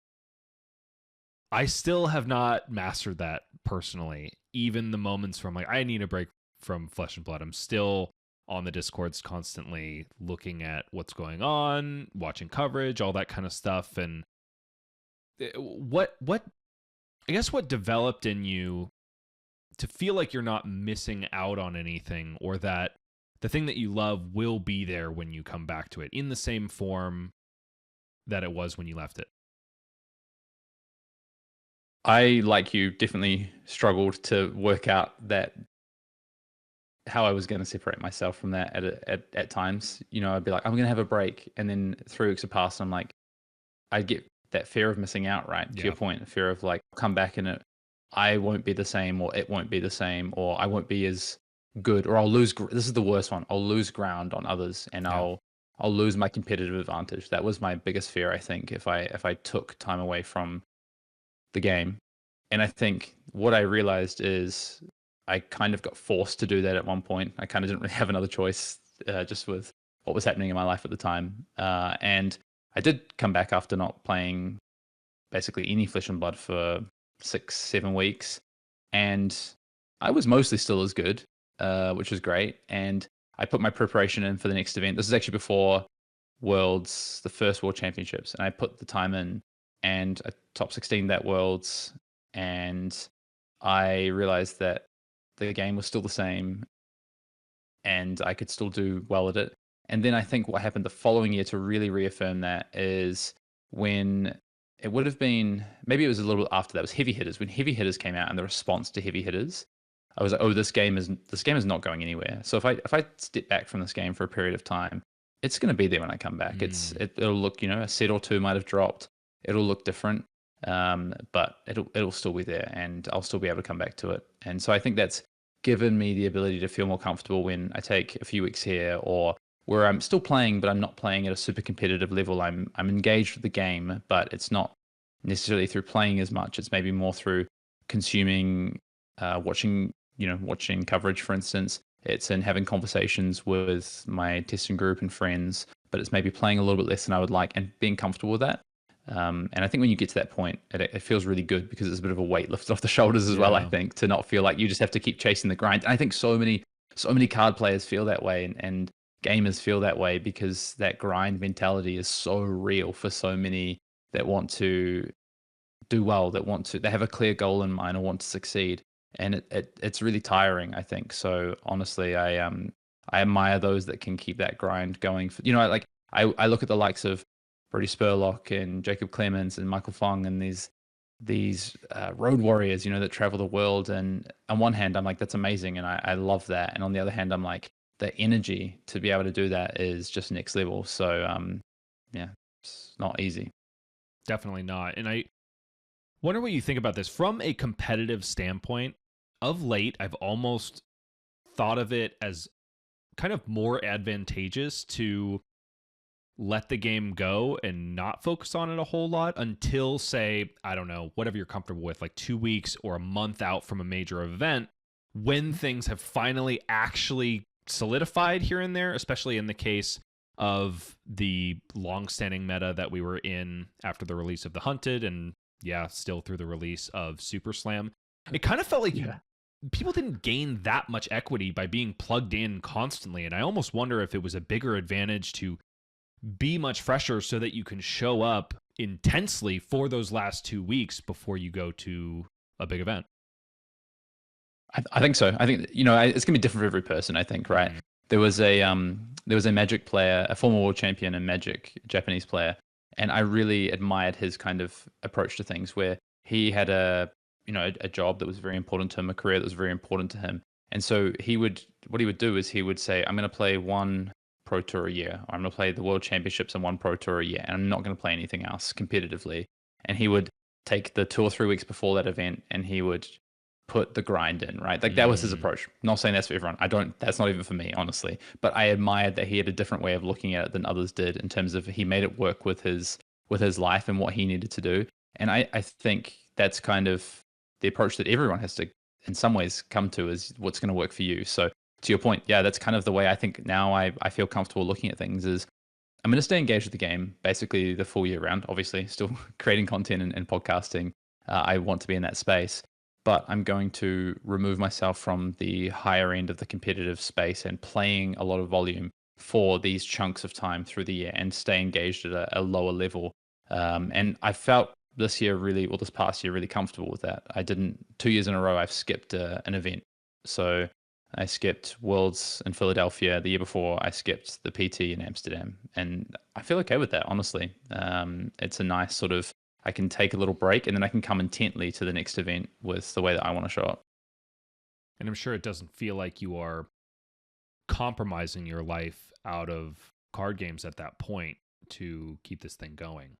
I still have not mastered that personally. Even the moments from like, I need a break from Flesh and Blood, I'm still on the Discords constantly looking at what's going on, watching coverage, all that kind of stuff. And what I guess what developed in you to feel like you're not missing out on anything, or that the thing that you love will be there when you come back to it in the same form that it was when you left it? I, like you, definitely struggled to work out that how I was going to separate myself from that at times. I'd be like, I'm going to have a break, and then 3 weeks would pass, and I'm like, I'd get that fear of missing out, right? To Yeah. your point, fear of like, come back and I won't be the same, or it won't be the same, or I won't be as good, or I'll lose. This is the worst one. I'll lose ground on others, and Yeah. I'll lose my competitive advantage. That was my biggest fear, I think, if I took time away from the game. And I think what I realized is I kind of got forced to do that at one point. I kind of didn't really have another choice, just with what was happening in my life at the time. And I did come back after not playing basically any Flesh and Blood for 6-7 weeks, and I was mostly still as good, which was great. And I put my preparation in for the next event. This is actually before the first World Championships, and I put the time in, and I top 16 that Worlds, and I realized that the game was still the same, and I could still do well at it. And then I think what happened the following year to really reaffirm that is when it would have been, maybe it was a little bit after that, was Heavy Hitters. When Heavy Hitters came out and the response to Heavy Hitters, I was like, oh, this game is not going anywhere. So if I step back from this game for a period of time, it's going to be there when I come back. It'll look, a set or two might have dropped. It'll look different, but it'll still be there, and I'll still be able to come back to it. And so I think that's given me the ability to feel more comfortable when I take a few weeks here, or where I'm still playing, but I'm not playing at a super competitive level. I'm engaged with the game, but it's not necessarily through playing as much. It's maybe more through consuming, watching coverage, for instance. It's in having conversations with my testing group and friends, but it's maybe playing a little bit less than I would like and being comfortable with that. And I think when you get to that point, it feels really good because it's a bit of a weight lifted off the shoulders as well, I think, to not feel like you just have to keep chasing the grind. And I think so many card players feel that way, and gamers feel that way, because that grind mentality is so real for so many that want to do well, they have a clear goal in mind or want to succeed. And it's really tiring, I think. So honestly, I admire those that can keep that grind going. I look at the likes of Brody Spurlock and Jacob Clemens and Michael Fong and these road warriors, that travel the world. And on one hand, I'm like, that's amazing, and I love that. And on the other hand, I'm like, the energy to be able to do that is just next level. So yeah, it's not easy. Definitely not. And I wonder what you think about this from a competitive standpoint. Of late, I've almost thought of it as kind of more advantageous to let the game go and not focus on it a whole lot until, say, I don't know, whatever you're comfortable with, like 2 weeks or a month out from a major event, when things have finally actually solidified here and there, especially in the case of the long-standing meta that we were in after the release of The Hunted, and still through the release of Super Slam. It kind of felt like people didn't gain that much equity by being plugged in constantly, and I almost wonder if it was a bigger advantage to be much fresher so that you can show up intensely for those last 2 weeks before you go to a big event. I think so. I think, it's gonna be different for every person, I think, right? There was a Magic player, a former world champion in Magic, Japanese player, and I really admired his kind of approach to things, where he had a job that was very important to him, a career that was very important to him. And so what he would do is he would say, I'm going to play one Pro Tour a year, or I'm going to play the World Championships and one Pro Tour a year, and I'm not going to play anything else competitively. And he would take the 2 or 3 weeks before that event, and he would put the grind in, right? Like that was his approach. Not saying that's for everyone. That's not even for me, honestly. But I admired that he had a different way of looking at it than others did, in terms of he made it work with his life and what he needed to do. And I think that's kind of the approach that everyone has to, in some ways, come to, is what's going to work for you. So to your point, that's kind of the way I think now I feel comfortable looking at things, is I'm going to stay engaged with the game basically the full year round, obviously still creating content and podcasting. I want to be in that space, but I'm going to remove myself from the higher end of the competitive space and playing a lot of volume for these chunks of time through the year, and stay engaged at a lower level. And I felt this past year, really comfortable with that. 2 years in a row, I've skipped an event. So I skipped Worlds in Philadelphia. The year before, I skipped the PT in Amsterdam. And I feel okay with that, honestly. It's a nice sort of, I can take a little break, and then I can come intently to the next event with the way that I want to show up. And I'm sure it doesn't feel like you are compromising your life out of card games at that point to keep this thing going,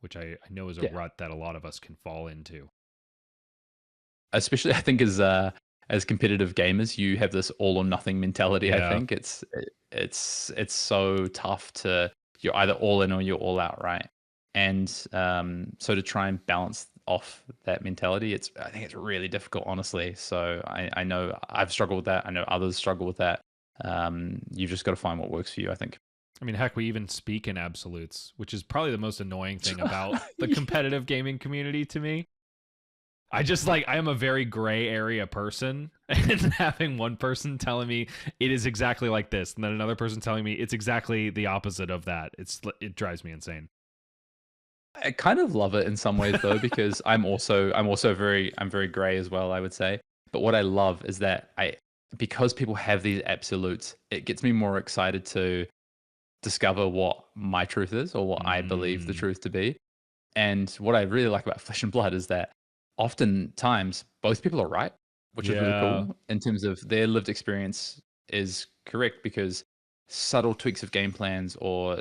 which I know is a rut that a lot of us can fall into. Especially, I think, as competitive gamers, you have this all or nothing mentality. Yeah. I think it's so tough to, you're either all in or you're all out, right? And so to try and balance off that mentality, I think it's really difficult, honestly. So I know I've struggled with that. I know others struggle with that. You've just got to find what works for you, I think. I mean, heck, we even speak in absolutes, which is probably the most annoying thing about the competitive gaming community to me. I am a very gray area person, and having one person telling me it is exactly like this, and then another person telling me it's exactly the opposite of that, it drives me insane. I kind of love it in some ways though, because I'm very gray as well, I would say. But what I love is that because people have these absolutes, it gets me more excited to discover what my truth is, or what I believe the truth to be. And what I really like about Flesh and Blood is that oftentimes both people are right, which is really cool in terms of their lived experience is correct, because subtle tweaks of game plans, or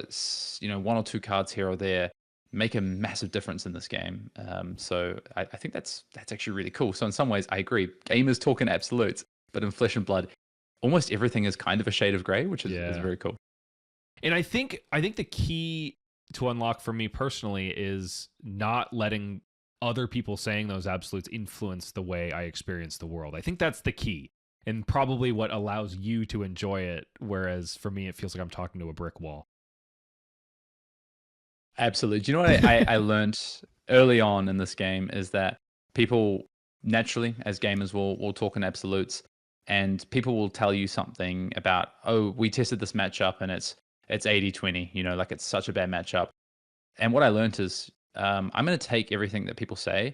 one or two cards here or there, make a massive difference in this game. So I think that's actually really cool. So in some ways, I agree. Gamers talk in absolutes, but in Flesh and Blood, almost everything is kind of a shade of gray, which is very cool. And I think the key to unlock for me personally is not letting other people saying those absolutes influence the way I experience the world. I think that's the key, and probably what allows you to enjoy it, whereas for me, it feels like I'm talking to a brick wall. Absolutely. Do you know what I learned early on in this game is that people naturally, as gamers, will talk in absolutes, and people will tell you something about, oh, we tested this matchup and it's 80-20, like it's such a bad matchup. And what I learned is I'm going to take everything that people say,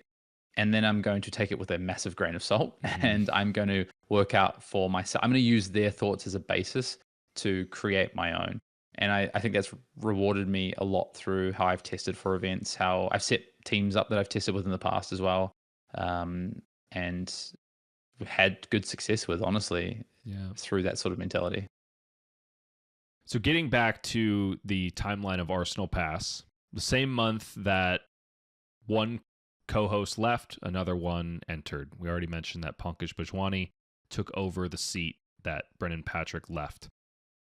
and then I'm going to take it with a massive grain of salt, and I'm going to work out for myself. I'm going to use their thoughts as a basis to create my own. And I think that's rewarded me a lot through how I've tested for events, how I've set teams up that I've tested with in the past as well, and had good success with, honestly, through that sort of mentality. So getting back to the timeline of Arsenal Pass, the same month that one co-host left, another one entered. We already mentioned that Pankaj Bajwani took over the seat that Brendan Patrick left.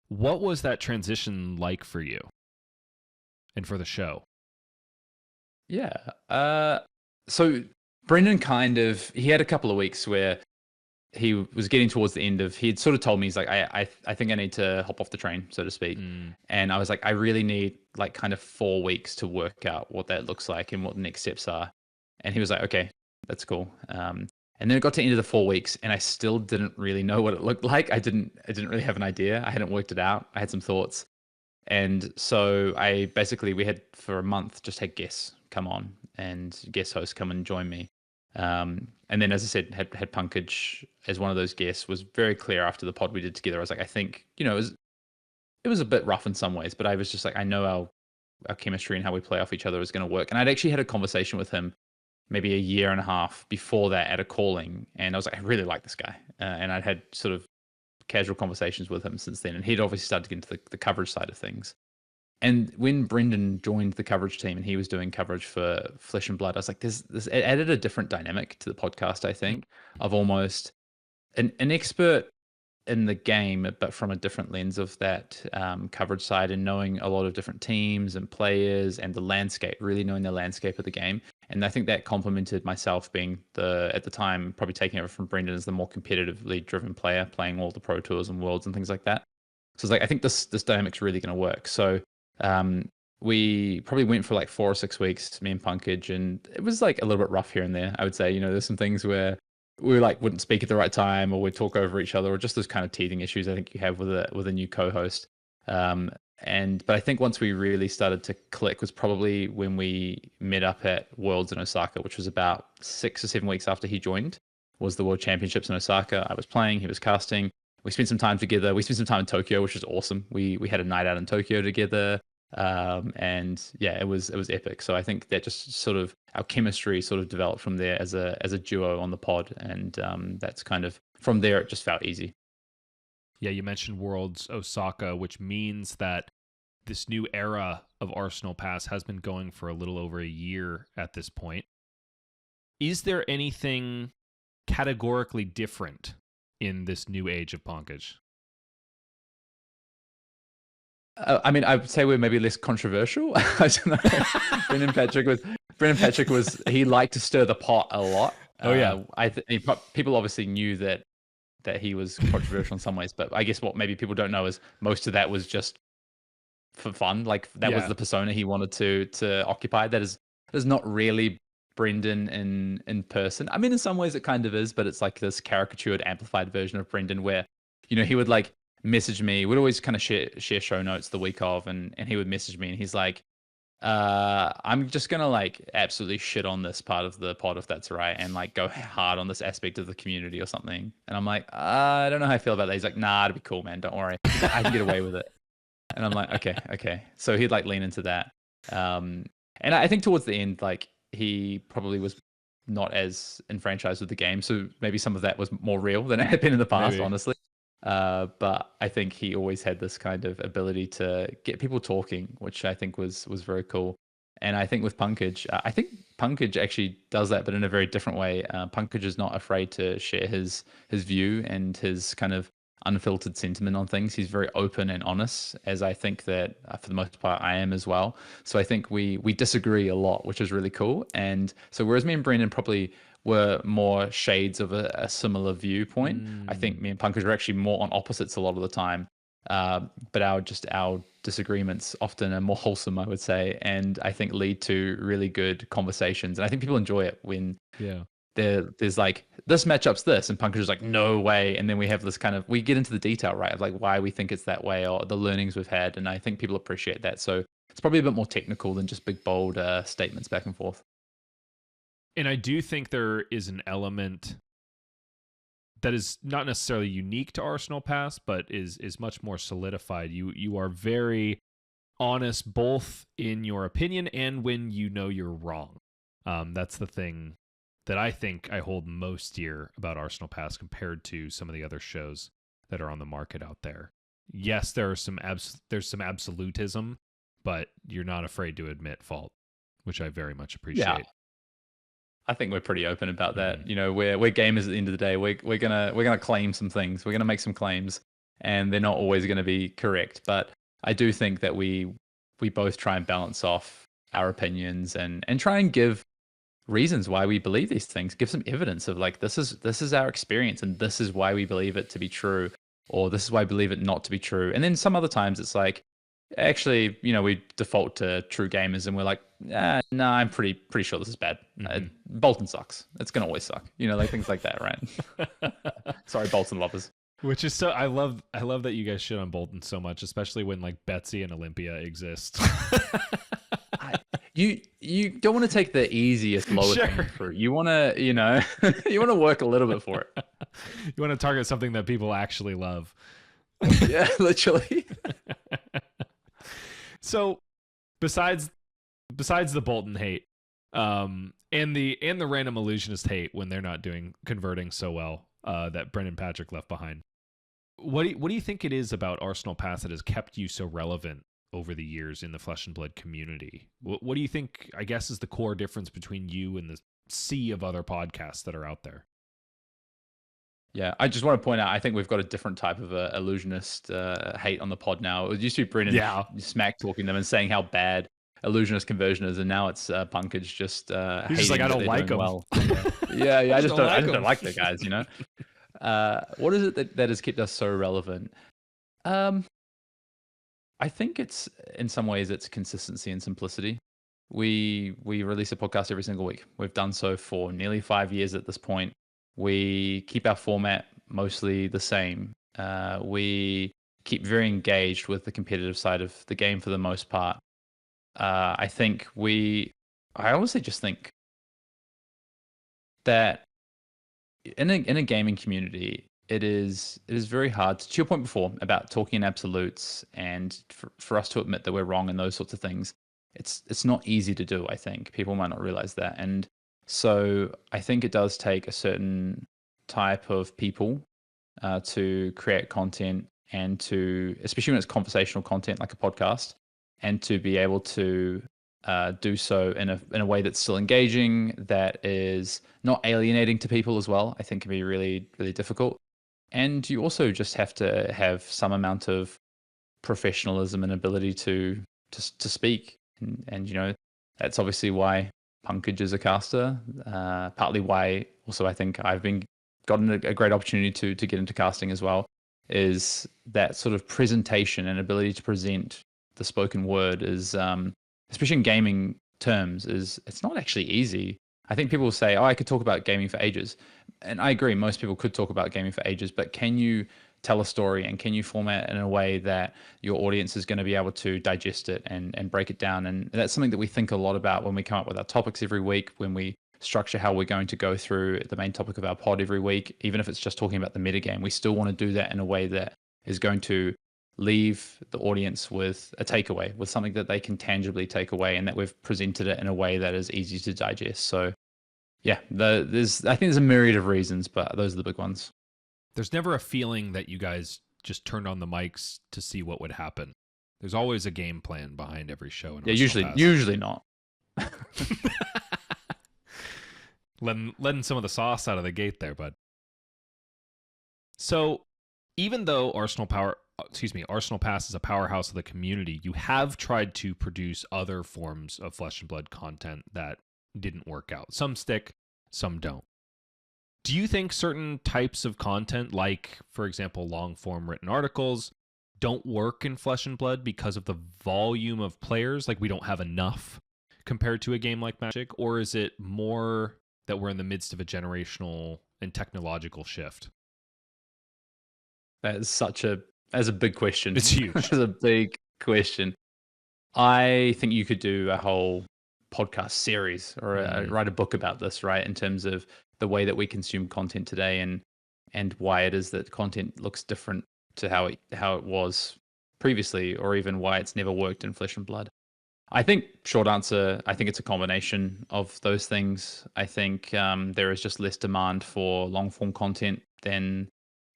What was that transition like for you and for the show? Yeah. So Brendan he had a couple of weeks where he was getting towards the end he had sort of told me, he's like, I think I need to hop off the train, so to speak. And I was like, I really need like kind of 4 weeks to work out what that looks like and what the next steps are. And he was like, okay, that's cool. And then it got to the end of the 4 weeks, and I still didn't really know what it looked like. I didn't really have an idea. I hadn't worked it out. I had some thoughts. And so we had for a month just had guests come on, and guest hosts come and join me. And then, as I said, had Pankaj as one of those guests. Was very clear after the pod we did together. I was like, I think, it was a bit rough in some ways, but I was just like, I know our chemistry and how we play off each other is going to work. And I'd actually had a conversation with him maybe a year and a half before that at a calling, and I was like, I really like this guy. And I'd had sort of casual conversations with him since then, and he'd obviously started to get into the coverage side of things. And when Brendan joined the coverage team and he was doing coverage for Flesh and Blood, I was like, it added a different dynamic to the podcast, I think, of almost an expert in the game, but from a different lens of that coverage side, and knowing a lot of different teams and players and the landscape, really knowing the landscape of the game. And I think that complemented myself being at the time, probably taking over from Brendan as the more competitively driven player, playing all the Pro Tours and Worlds and things like that. So it's like, I think this dynamic's really going to work. So we probably went for like 4 or 6 weeks, me and Pankaj, and it was like a little bit rough here and there. I would say, there's some things where we like wouldn't speak at the right time, or we'd talk over each other, or just those kind of teething issues I think you have with a new co-host. But I think once we really started to click was probably when we met up at Worlds in Osaka, which was about 6 or 7 weeks after he joined, was the World Championships in Osaka. I was playing, he was casting. We spent some time together. We spent some time in Tokyo, which was awesome. We had a night out in Tokyo together. And yeah, it was epic. So I think that just sort of our chemistry sort of developed from there as a duo on the pod. And that's kind of, from there, it just felt easy. Yeah, you mentioned Worlds Osaka, which means that this new era of Arsenal Pass has been going for a little over a year at this point. Is there anything categorically different in this new age of Pankaj? I mean, I would say we're maybe less controversial. I don't know. Brendan Patrick was he liked to stir the pot a lot. Oh yeah, people obviously knew that he was controversial in some ways, but I guess what maybe people don't know is most of that was just for fun. Like that was the persona he wanted to occupy. That is not really Brendan in person. I mean, in some ways it kind of is, but it's like this caricatured, amplified version of Brendan where, he would like message me. We'd always kind of share show notes the week of, and he would message me and he's like, I'm just gonna like absolutely shit on this part of the pod if that's right, and like go hard on this aspect of the community or something. And I'm like, I don't know how I feel about that. He's like, nah, it'll be cool, man. Don't worry, I can get away with it. And I'm like, okay. So he'd like lean into that. And I think towards the end, like he probably was not as enfranchised with the game, so maybe some of that was more real than it had been in the past, honestly. But I think he always had this kind of ability to get people talking, which I think was very cool. And I think with Pankaj, I think Pankaj actually does that, but in a very different way. Pankaj is not afraid to share his view and his kind of unfiltered sentiment on things. He's very open and honest, as I think that for the most part I am as well. So I think we disagree a lot, which is really cool. And so whereas me and Brendan probably were more shades of a similar viewpoint, I think me and Pankaj were actually more on opposites a lot of the time. But our disagreements often are more wholesome, I would say, and I think lead to really good conversations. And I think people enjoy it when there's like, this matchup's this, and Pankaj is like, no way. And then we have this kind of, we get into the detail, right, of like why we think it's that way or the learnings we've had. And I think people appreciate that. So it's probably a bit more technical than just big, bold statements back and forth. And I do think there is an element that is not necessarily unique to Arsenal Pass, but is much more solidified. You are very honest, both in your opinion and when you know you're wrong. That's the thing that I think I hold most dear about Arsenal Pass compared to some of the other shows that are on the market out there. Yes, there's some absolutism, but you're not afraid to admit fault, which I very much appreciate. Yeah. I think we're pretty open about that. We're gamers at the end of the day. We're gonna claim some things. We're gonna make some claims, and they're not always gonna be correct. But I do think that we both try and balance off our opinions and try and give reasons why we believe these things. Give some evidence of like, this is our experience, and this is why we believe it to be true, or this is why I believe it not to be true. And then some other times it's like, actually, we default to true gamers and we're like, no, I'm pretty sure this is bad. Bolton sucks. It's gonna always suck. Like things like that, right? Sorry, Bolton lovers. Which is so, I love that you guys shit on Bolton so much, especially when like Betsy and Olympia exist. You don't want to take the easiest, lowest hanging fruit. You want to, you want to work a little bit for it. You want to target something that people actually love. Yeah, literally. So, besides the Bolton hate, and the random illusionist hate when they're not converting so well, that Brendan Patrick left behind, what do you think it is about Arsenal Pass that has kept you so relevant over the years in the Flesh and Blood community? What do you think, I guess, is the core difference between you and the sea of other podcasts that are out there? Yeah, I just want to point out, I think we've got a different type of illusionist hate on the pod now. It used to be Brendan smack talking them and saying how bad illusionist conversion is, and now it's Pankaj just he's just like, I don't like them. Well. yeah, I just don't like the guys, What is it that has kept us so relevant? I think it's, in some ways, it's consistency and simplicity. We release a podcast every single week. We've done so for nearly 5 years at this point. We keep our format mostly the same. We keep very engaged with the competitive side of the game for the most part. I honestly just think that in a gaming community, it is very hard to your point before about talking in absolutes, and for us to admit that we're wrong and those sorts of things. It's not easy to do. I think people might not realize that, and so I think it does take a certain type of people to create content and to, especially when it's conversational content like a podcast, and to be able to do so in a way that's still engaging, that is not alienating to people as well, I think can be really, really difficult. And you also just have to have some amount of professionalism and ability to speak. And you know, that's obviously why Pankaj is a caster. Partly why also I think I've gotten a great opportunity to get into casting as well, is that sort of presentation and ability to present the spoken word is, especially in gaming terms, it's not actually easy. I think people will say, oh, I could talk about gaming for ages. And I agree, most people could talk about gaming for ages, but can you tell a story and can you format it in a way that your audience is going to be able to digest it and break it down? And that's something that we think a lot about when we come up with our topics every week, when we structure how we're going to go through the main topic of our pod every week. Even if it's just talking about the metagame, we still want to do that in a way that is going to leave the audience with a takeaway, with something that they can tangibly take away, and that we've presented it in a way that is easy to digest. So yeah, I think there's a myriad of reasons, but those are the big ones. There's never a feeling that you guys just turned on the mics to see what would happen. There's always a game plan behind every show. Yeah, usually not. Letting some of the sauce out of the gate there, bud. So even though Arsenal Pass is a powerhouse of the community, you have tried to produce other forms of Flesh and Blood content that didn't work out. Some stick, some don't. Do you think certain types of content, like, for example, long-form written articles, don't work in Flesh and Blood because of the volume of players? Like, we don't have enough compared to a game like Magic? Or is it more that we're in the midst of a generational and technological shift? That's a big question. It's huge. It's a big question. I think you could do a whole podcast series or write a book about this, right? In terms of the way that we consume content today and why it is that content looks different to how it was previously, or even why it's never worked in Flesh and Blood. I think, short answer, I think it's a combination of those things. I think there is just less demand for long form content than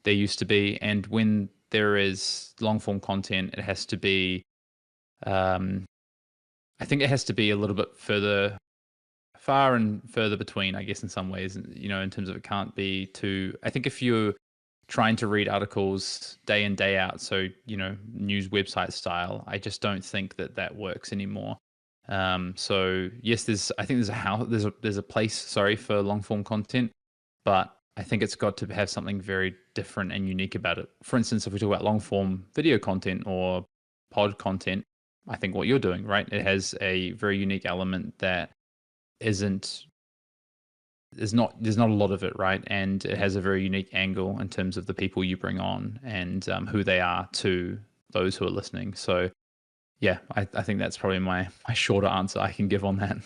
there used to be, and when there is long form content, it has to be, I think it has to be a little bit far and further between, I guess, in some ways, you know, in terms of it can't be too, I think if you're trying to read articles day in, day out, so, you know, news website style, I just don't think that works anymore. So yes, there's a place, for long form content, but I think it's got to have something very different and unique about it. For instance, if we talk about long form video content or pod content, I think what you're doing, right? It has a very unique element that there's not a lot of it, right? And it has a very unique angle in terms of the people you bring on and who they are to those who are listening. So yeah, I think that's probably my shorter answer I can give on that.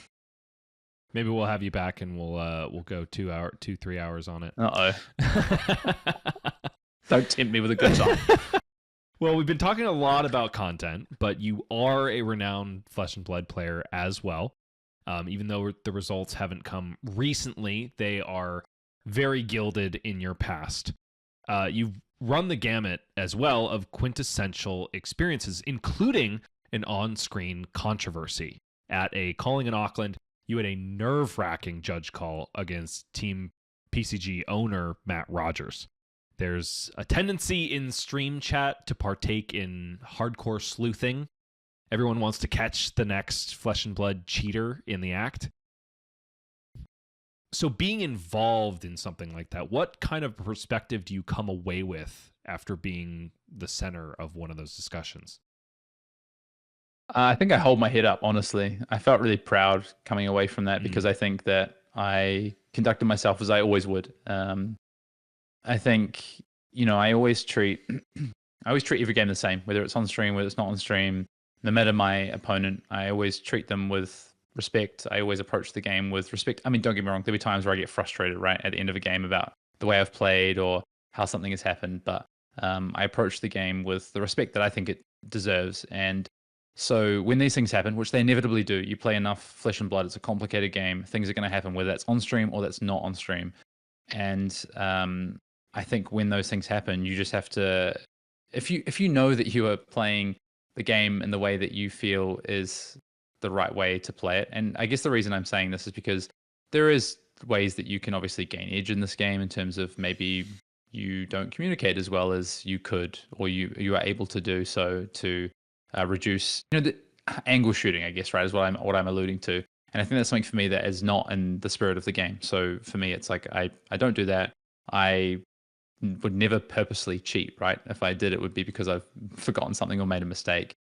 Maybe we'll have you back and we'll go 3 hours on it. Don't tempt me with a good time. Well, we've been talking a lot about content, but you are a renowned Flesh and Blood player as well. Even though the results haven't come recently, they are very gilded in your past. You've run the gamut as well of quintessential experiences, including an on-screen controversy. At a Calling in Auckland, you had a nerve-wracking judge call against Team PCG owner Matt Rogers. There's a tendency in stream chat to partake in hardcore sleuthing. Everyone wants to catch the next Flesh and Blood cheater in the act. So being involved in something like that, what kind of perspective do you come away with after being the center of one of those discussions? I think I hold my head up, honestly. I felt really proud coming away from that because I think that I conducted myself as I always would. I think, you know, I always treat every game the same, whether it's on stream, whether it's not on stream. No matter my opponent, I always treat them with respect. I always approach the game with respect. I mean, don't get me wrong, there'll be times where I get frustrated, right, at the end of a game about the way I've played or how something has happened, but I approach the game with the respect that I think it deserves. And so when these things happen, which they inevitably do, you play enough Flesh and Blood, it's a complicated game, things are going to happen, whether that's on stream or that's not on stream. And I think when those things happen, you just have to, if you know that you are playing the game in the way that you feel is the right way to play it, and I guess the reason I'm saying this is because there is ways that you can obviously gain edge in this game in terms of maybe you don't communicate as well as you could, or you are able to do so to reduce, the angle shooting, I guess, right, is what I'm alluding to. And I think that's something for me that is not in the spirit of the game. So for me, it's like I don't do that. I would never purposely cheat, right? If I did, it would be because I've forgotten something or made a mistake.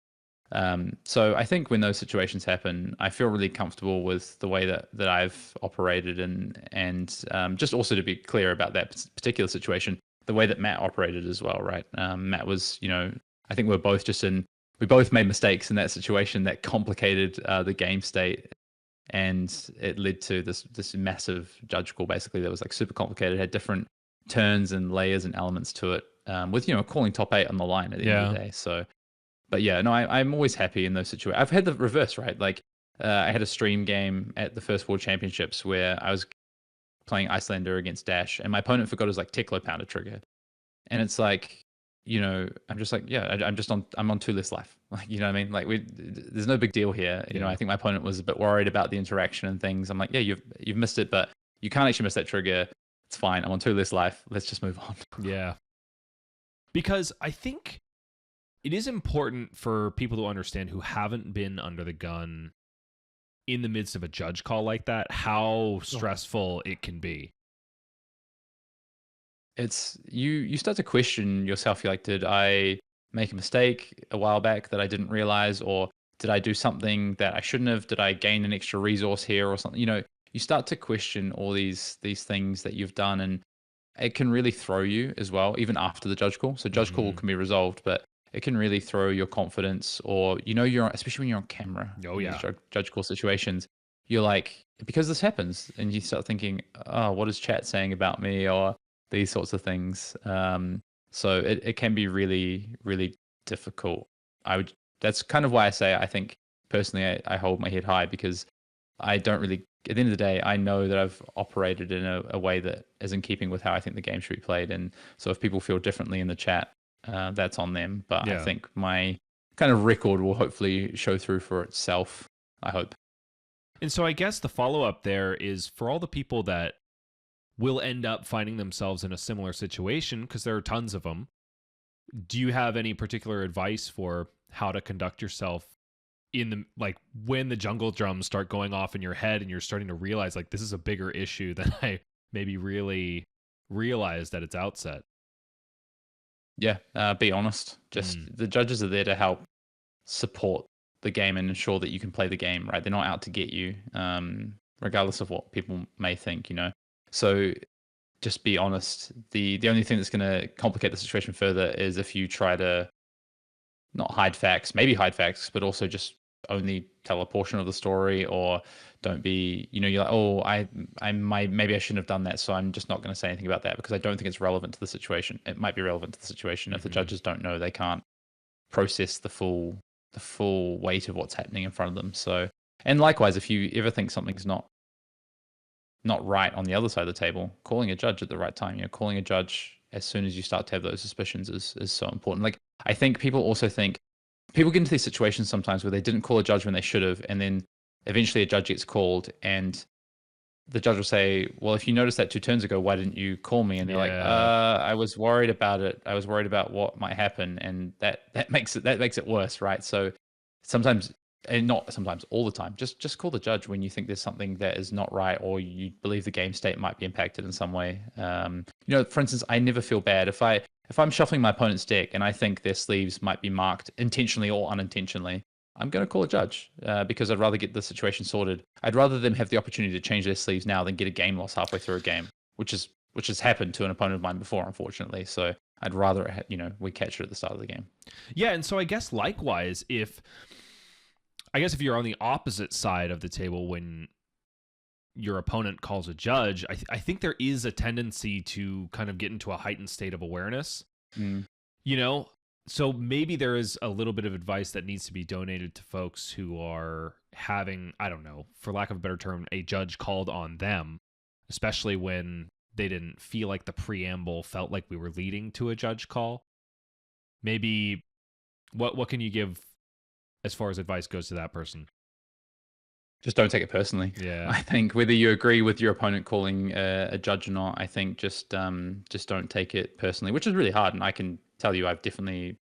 So I think when those situations happen, I feel really comfortable with the way that I've operated, and just also to be clear about that particular situation, the way that Matt operated as well, right? Matt was, I think we both made mistakes in that situation that complicated the game state, and it led to this massive judge call basically that was like super complicated, had different turns and layers and elements to it, with calling top 8 on the line at the end of the day. So, but yeah, no, I'm always happy in those situations. I've had the reverse, right? Like I had a stream game at the first World Championships where I was playing Icelander against Dash, and my opponent forgot his like Teklo Pounder trigger, and it's like, I'm just like, yeah, I'm on 2 less life. Like, you know what I mean? Like there's no big deal here. I think my opponent was a bit worried about the interaction and things. I'm like, yeah, you've missed it, but you can't actually miss that trigger. It's fine. I'm on 2 less life. Let's just move on. Yeah. Because I think it is important for people to understand who haven't been under the gun in the midst of a judge call like that, how stressful it can be. It's you start to question yourself. You're like, did I make a mistake a while back that I didn't realize, or did I do something that I shouldn't have? Did I gain an extra resource here or something? You start to question all these things that you've done, and it can really throw you as well, even after the judge call. So judge call can be resolved, but it can really throw your confidence, or you're, especially when you're on camera. Oh yeah. Judge call situations, you're like, because this happens, and you start thinking, oh, what is chat saying about me, or these sorts of things. So it can be really, really difficult. That's kind of why I say, I think personally, I hold my head high, because I don't really, at the end of the day, I know that I've operated in a way that is in keeping with how I think the game should be played. And so if people feel differently in the chat, that's on them. But I think my kind of record will hopefully show through for itself, I hope. And so I guess the follow-up there is, for all the people that will end up finding themselves in a similar situation, because there are tons of them, do you have any particular advice for how to conduct yourself in the, like, when the jungle drums start going off in your head and you're starting to realize, like, this is a bigger issue than I maybe really realized at its outset? Yeah, be honest. Just the judges are there to help support the game and ensure that you can play the game, right? They're not out to get you, regardless of what people may think, So just be honest. The only thing that's going to complicate the situation further is if you try to not hide facts, maybe hide facts, but also just only tell a portion of the story, or don't be, you're like, oh, maybe I shouldn't have done that, so I'm just not going to say anything about that because I don't think it's relevant to the situation. It might be relevant to the situation. If the judges don't know, they can't process the full weight of what's happening in front of them. So, and likewise, if you ever think something's not right on the other side of the table, calling a judge at the right time, calling a judge as soon as you start to have those suspicions is so important. Like, I think people get into these situations sometimes where they didn't call a judge when they should have, and then eventually a judge gets called, and the judge will say, well, if you noticed that 2 turns ago, why didn't you call me? And they're like, I was worried about it. I was worried about what might happen. And that makes it worse, right? So sometimes, and not sometimes, all the time, just call the judge when you think there's something that is not right, or you believe the game state might be impacted in some way. For instance, I never feel bad if I'm shuffling my opponent's deck and I think their sleeves might be marked intentionally or unintentionally. I'm going to call a judge, because I'd rather get the situation sorted. I'd rather them have the opportunity to change their sleeves now than get a game loss halfway through a game, which has happened to an opponent of mine before, unfortunately. So I'd rather, we catch it at the start of the game. Yeah, and so I guess likewise, if you're on the opposite side of the table when your opponent calls a judge, I think there is a tendency to kind of get into a heightened state of awareness. So maybe there is a little bit of advice that needs to be donated to folks who are having, I don't know, for lack of a better term, a judge called on them, especially when they didn't feel like the preamble felt like we were leading to a judge call. Maybe what can you give as far as advice goes to that person? Just don't take it personally. Yeah. I think whether you agree with your opponent calling a judge or not, I think just don't take it personally, which is really hard. And I can tell you, I've definitely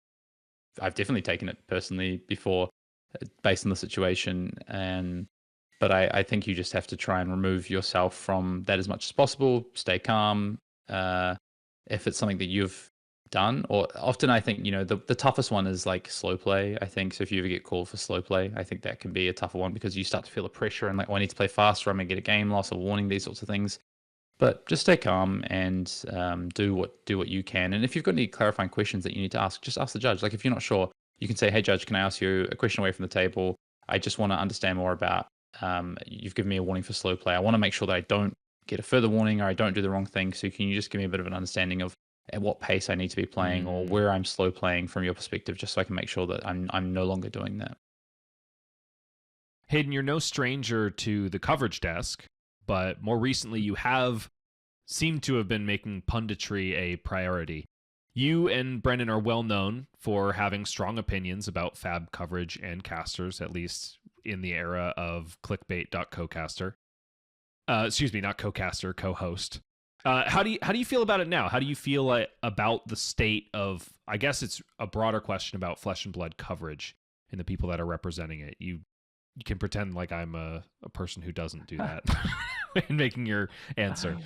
taken it personally before, based on the situation. But I think you just have to try and remove yourself from that as much as possible. Stay calm. If it's something that you've done, or often I think, the toughest one is like slow play, I think. So if you ever get called for slow play, I think that can be a tougher one, because you start to feel the pressure and like, oh, I need to play faster, I'm gonna get a game loss, a warning, these sorts of things. But just stay calm and do what you can. And if you've got any clarifying questions that you need to ask, just ask the judge. Like if you're not sure, you can say, hey judge, can I ask you a question away from the table? I just want to understand more about, you've given me a warning for slow play, I want to make sure that I don't get a further warning or I don't do the wrong thing. So can you just give me a bit of an understanding of at what pace I need to be playing or where I'm slow playing from your perspective, just so I can make sure that I'm no longer doing that. Hayden, you're no stranger to the coverage desk, but more recently you have seemed to have been making punditry a priority. You and Brendan are well known for having strong opinions about FAB coverage and casters, at least in the era of clickbait.cocaster. Excuse me, not co-caster, co-host. How do you feel about it now? How do you feel about the state of, I guess it's a broader question about flesh and blood coverage and the people that are representing it? You can pretend like I'm a person who doesn't do that in making your answer.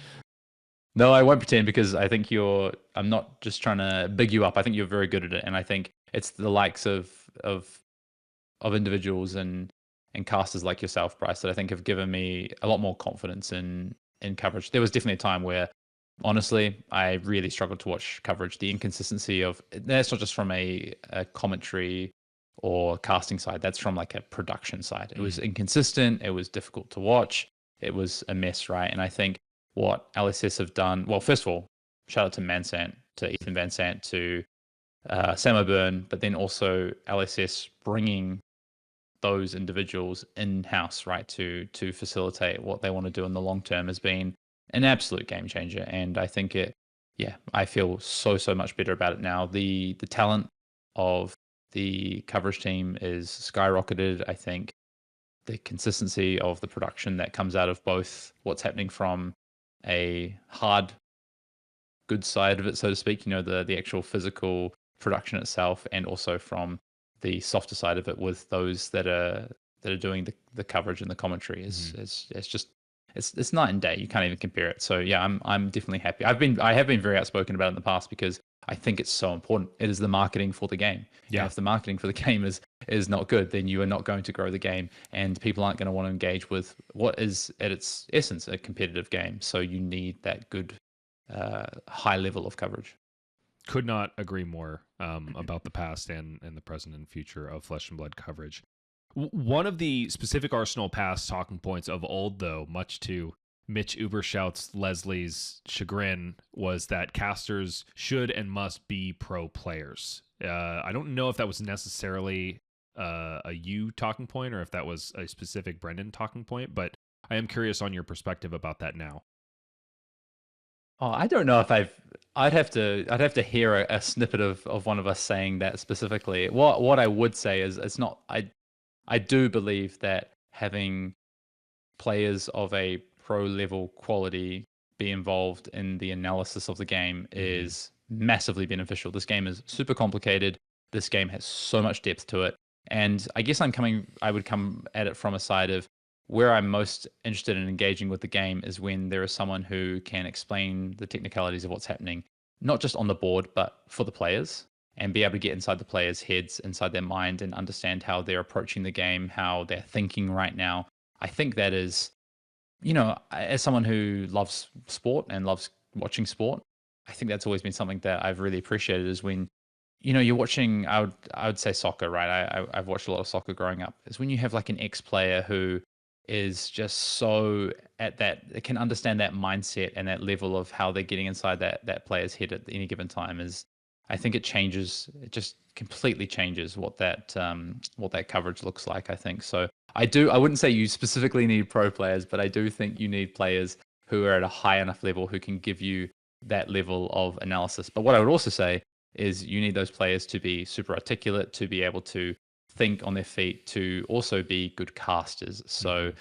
No, I won't pretend, because I think I'm not just trying to big you up. I think you're very good at it. And I think it's the likes of individuals and casters like yourself, Bryce, that I think have given me a lot more confidence in coverage. There was definitely a time where, honestly, I really struggled to watch coverage. The inconsistency of that's not just from a commentary or casting side, that's from like a production side. It was inconsistent, it was difficult to watch, it was a mess, right? And I think what LSS have done, well, first of all, shout out to Mansant, to Ethan Van Sant, to Sam O'Byrne, but then also LSS bringing those individuals in-house, right, to facilitate what they want to do in the long term, has been an absolute game changer. And I think I feel so much better about it now. The talent of the coverage team is skyrocketed. I think the consistency of the production that comes out of both what's happening from a hard good side of it, so to speak, the actual physical production itself, and also from the softer side of it with those that are doing the coverage and the commentary is it's night and day. You can't even compare it. So yeah, I'm definitely happy. I have been very outspoken about it in the past, because I think it's so important. It is the marketing for the game. Yeah. And if the marketing for the game is not good, then you are not going to grow the game, and people aren't going to want to engage with what is at its essence a competitive game. So you need that good high level of coverage. Could not agree more about the past and the present and future of flesh and blood coverage. One of the specific Arsenal past talking points of old, though, much to Mitch Ubershout's Leslie's chagrin, was that casters should and must be pro players. I don't know if that was necessarily a you talking point or if that was a specific Brendan talking point, but I am curious on your perspective about that now. Oh, I don't know if I'd have to hear a snippet of one of us saying that specifically. What I would say is it's not, I do believe that having players of a pro level quality be involved in the analysis of the game is massively beneficial. This game is super complicated. This game has so much depth to it. And I guess I would come at it from a side of where I'm most interested in engaging with the game is when there is someone who can explain the technicalities of what's happening, not just on the board, but for the players, and be able to get inside the players' heads, inside their mind, and understand how they're approaching the game, how they're thinking right now. I think that is, as someone who loves sport and loves watching sport, I think that's always been something that I've really appreciated, is when, you're watching, I would say soccer, right? I've watched a lot of soccer growing up, is when you have like an ex-player who is just so at that, it can understand that mindset and that level of how they're getting inside that player's head at any given time. Is, I think it just completely changes what that coverage looks like, I think. So I wouldn't say you specifically need pro players, but I do think you need players who are at a high enough level who can give you that level of analysis. But what I would also say is you need those players to be super articulate, to be able to think on their feet, to also be good casters. So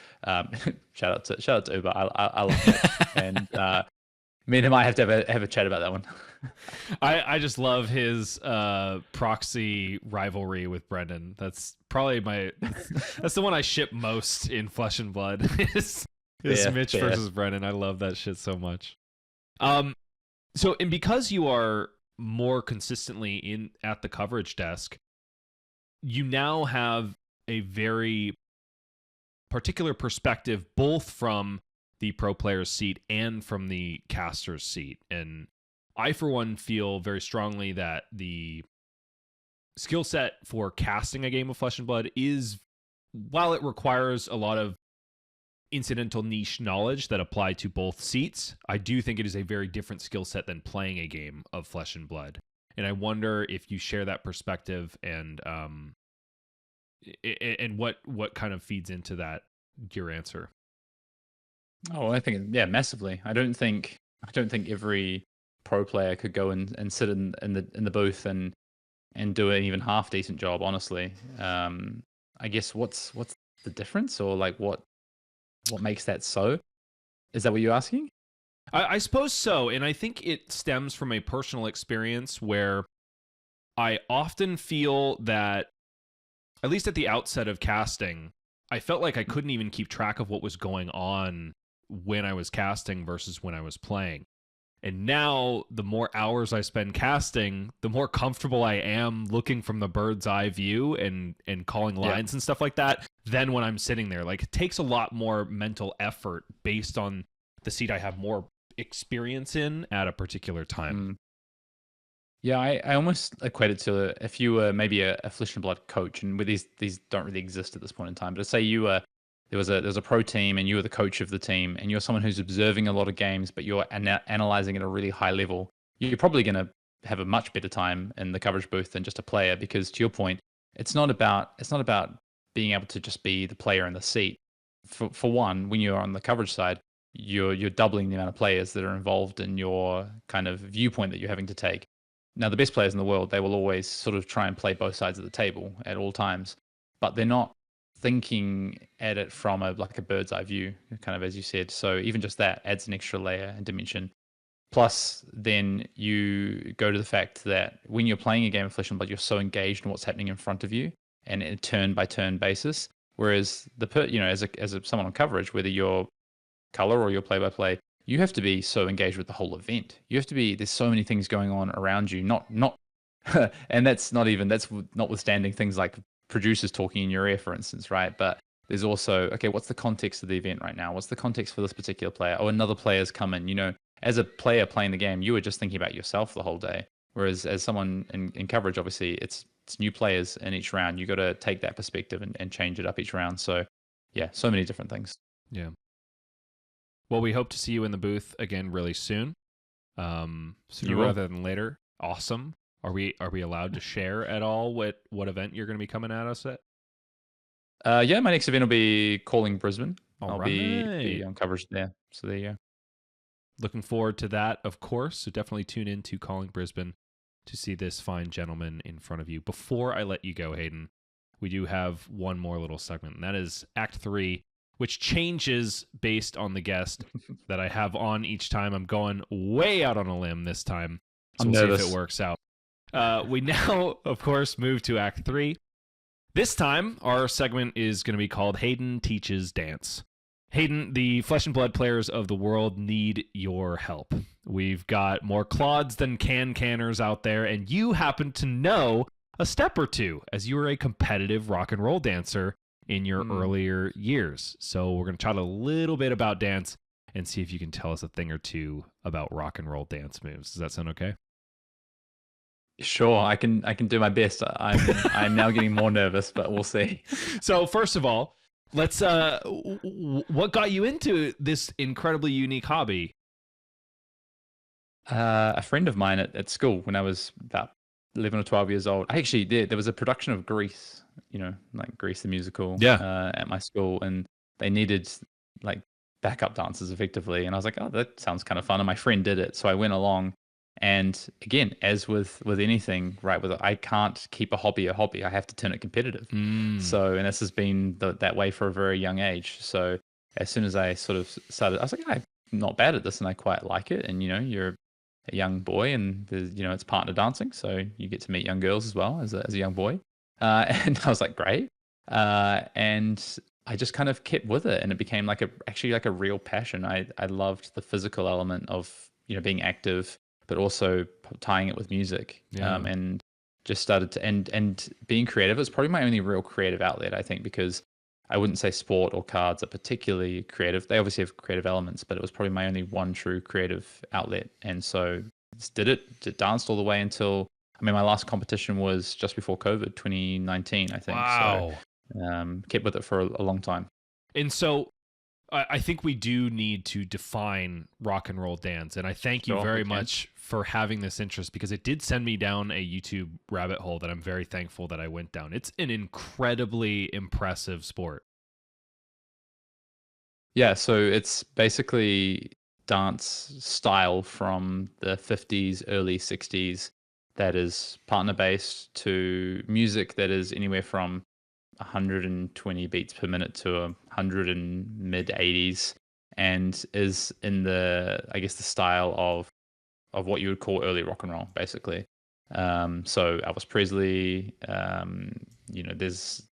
shout out to Uber. I love it. And me and him might have to have a chat about that one. I just love his proxy rivalry with Brendan. That's probably that's the one I ship most in Flesh and Blood. is Mitch versus Brendan. I love that shit so much. So, and because you are more consistently at the coverage desk, you now have a very particular perspective, both from the pro player's seat and from the caster's seat. And I, for one, feel very strongly that the skill set for casting a game of Flesh and Blood is, while it requires a lot of incidental niche knowledge that apply to both seats, I do think it is a very different skill set than playing a game of Flesh and Blood. And I wonder if you share that perspective and what kind of feeds into that, your answer. Oh, I think massively. I don't think every pro player could go and sit in the booth and do an even half decent job, honestly. I guess what's the difference, or like what makes that so? Is that what you're asking? I suppose so, and I think it stems from a personal experience where I often feel that, at least at the outset of casting, I felt like I couldn't even keep track of what was going on when I was casting versus when I was playing. And now, the more hours I spend casting, the more comfortable I am looking from the bird's eye view and calling lines and stuff like that than when I'm sitting there. Like, it takes a lot more mental effort based on the seat I have more experience in at a particular time. Yeah, I almost equate it to if you were maybe a Flesh and Blood coach, and with these don't really exist at this point in time. But say you were there was a pro team and you were the coach of the team, and you're someone who's observing a lot of games, but you're analyzing at a really high level. You're probably going to have a much better time in the coverage booth than just a player, because to your point, it's not about being able to just be the player in the seat. For one, when you're on the coverage side, you're doubling the amount of players that are involved in your kind of viewpoint that you're having to take. Now, the best players in the world, they will always sort of try and play both sides of the table at all times, but they're not thinking at it from a bird's eye view, kind of as you said. So even just that adds an extra layer and dimension. Plus, then you go to the fact that when you're playing a game of Flesh and Blood, you're so engaged in what's happening in front of you and in a turn-by-turn basis. Whereas as someone on coverage, whether you're color or you're play-by-play, you have to be so engaged with the whole event. You have to be. There's so many things going on around you. Not, and that's notwithstanding things like producers talking in your ear, for instance, right? But there's also, okay, what's the context of the event right now? What's the context for this particular player? Oh, another player's come in. As a player playing the game, you were just thinking about yourself the whole day. Whereas as someone in coverage, obviously, it's new players in each round. You got to take that perspective and change it up each round. So, yeah, so many different things. Yeah. Well, we hope to see you in the booth again really soon. Sooner rather than later. Awesome. Are we allowed to share at all what event you're going to be coming at us at? Yeah, my next event will be Calling Brisbane. I'll be on coverage there. So there you go. Looking forward to that, of course. So definitely tune in to Calling Brisbane to see this fine gentleman in front of you. Before I let you go, Hayden, we do have one more little segment, and that is Act 3, which changes based on the guest that I have on each time. I'm going way out on a limb this time, so we'll see if it works out. We now, of course, move to Act 3. This time, our segment is going to be called Hayden Teaches Dance. Hayden, the Flesh and Blood players of the world need your help. We've got more clods than canners out there, and you happen to know a step or two, as you were a competitive rock and roll dancer in your earlier years. So we're going to chat a little bit about dance and see if you can tell us a thing or two about rock and roll dance moves. Does that sound okay? Sure, I can do my best. I'm now getting more nervous, but we'll see. So first of all, let's what got you into this incredibly unique hobby? A friend of mine at school, when I was about 11 or 12 years old, I actually did. There was a production of Grease, like Grease the musical, at my school, and they needed like backup dancers effectively. And I was like, oh, that sounds kind of fun. And my friend did it. So I went along. And again, as with anything, right, I can't keep a hobby. I have to turn it competitive. So, and this has been that way for a very young age. So as soon as I sort of started, I was like, I'm not bad at this and I quite like it. And, you're a young boy and there's, it's partner dancing. So you get to meet young girls as well as a young boy. And I was like, great. And I just kind of kept with it and it became actually like a real passion. I loved the physical element of, being active, but also tying it with music. And just started to, and being creative. It was probably my only real creative outlet, I think, because I wouldn't say sport or cards are particularly creative. They obviously have creative elements, but it was probably my only one true creative outlet. And so just danced all the way until, my last competition was just before COVID, 2019, I think. Wow. So kept with it for a long time. And so I think we do need to define rock and roll dance. And I thank you very much for having this interest because it did send me down a YouTube rabbit hole that I'm very thankful that I went down. It's an incredibly impressive sport. Yeah, so it's basically dance style from the 50s, early 60s that is partner-based to music that is anywhere from 120 beats per minute to 100 and mid 80s, and is in the style of what you would call early rock and roll, basically. So Elvis Presley, there's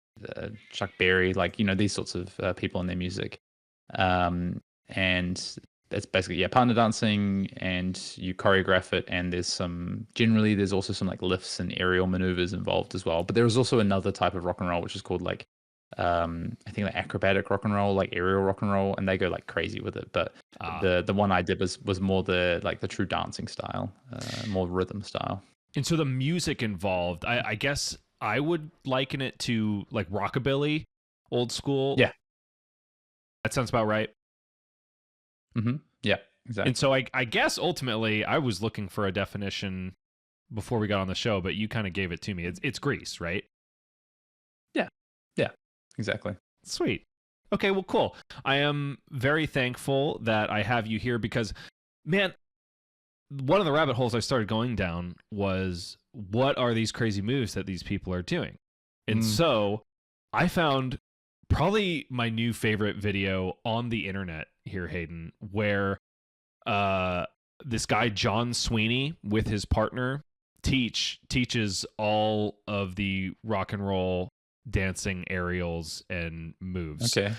Chuck Berry, these sorts of people in their music, and that's basically partner dancing, and you choreograph it, and there's also some lifts and aerial maneuvers involved as well. But there is also another type of rock and roll which is called I think acrobatic rock and roll, aerial rock and roll, and they go crazy with it. But the one I did was more the true dancing style, more rhythm style. And so the music involved, I guess I would liken it to rockabilly, old school. Yeah, that sounds about right. Mm-hmm. Yeah, exactly. And so I guess ultimately I was looking for a definition before we got on the show, but you kind of gave it to me. It's Grease, right? Yeah, exactly. Sweet. Okay, well, cool. I am very thankful that I have you here because, man, one of the rabbit holes I started going down was what are these crazy moves that these people are doing? And so I found probably my new favorite video on the internet here, Hayden, where this guy John Sweeney with his partner teaches all of the rock and roll dancing aerials and moves. Okay.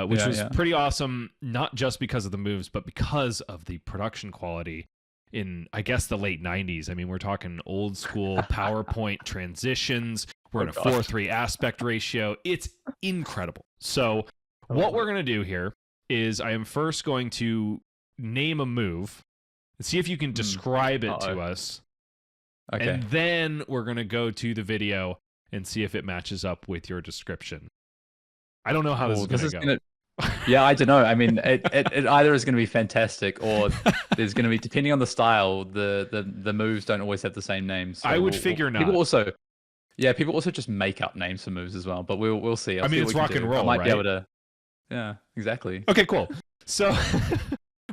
Which was pretty awesome, not just because of the moves, but because of the production quality in, I guess, the late 90s. I mean, we're talking old school PowerPoint transitions. We're in a 4:3 aspect ratio. It's incredible. So what we're going to do here is I am first going to name a move and see if you can describe it to us. Okay. And then we're going to go to the video and see if it matches up with your description. I don't know how this is going to go. Yeah, I don't know. I mean, it either is going to be fantastic or there's going to be, depending on the style, the moves don't always have the same names. So I would figure not. People also just make up names for moves as well, but we'll see. I mean, it's rock and roll, right? I might be able to. Yeah, exactly. Okay, cool. So,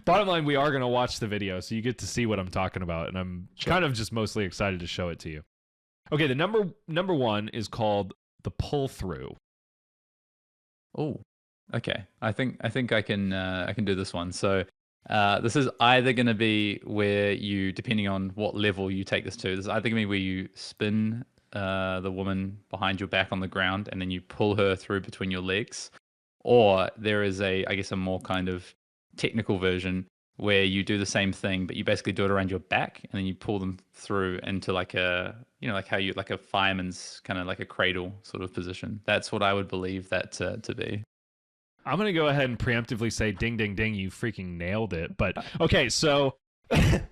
bottom line, we are going to watch the video, so you get to see what I'm talking about, and I'm kind of just mostly excited to show it to you. Okay, the number one is called the pull through. Oh, okay. I think I can do this one. So, this is either going to be where you, depending on what level you take this to, this is either going to be where you spin the woman behind your back on the ground and then you pull her through between your legs, or there is a more kind of technical version where you do the same thing, but you basically do it around your back and then you pull them through into like a fireman's kind of like a cradle sort of position. That's what I would believe that to be. I'm going to go ahead and preemptively say ding, ding, ding, you freaking nailed it. But okay, so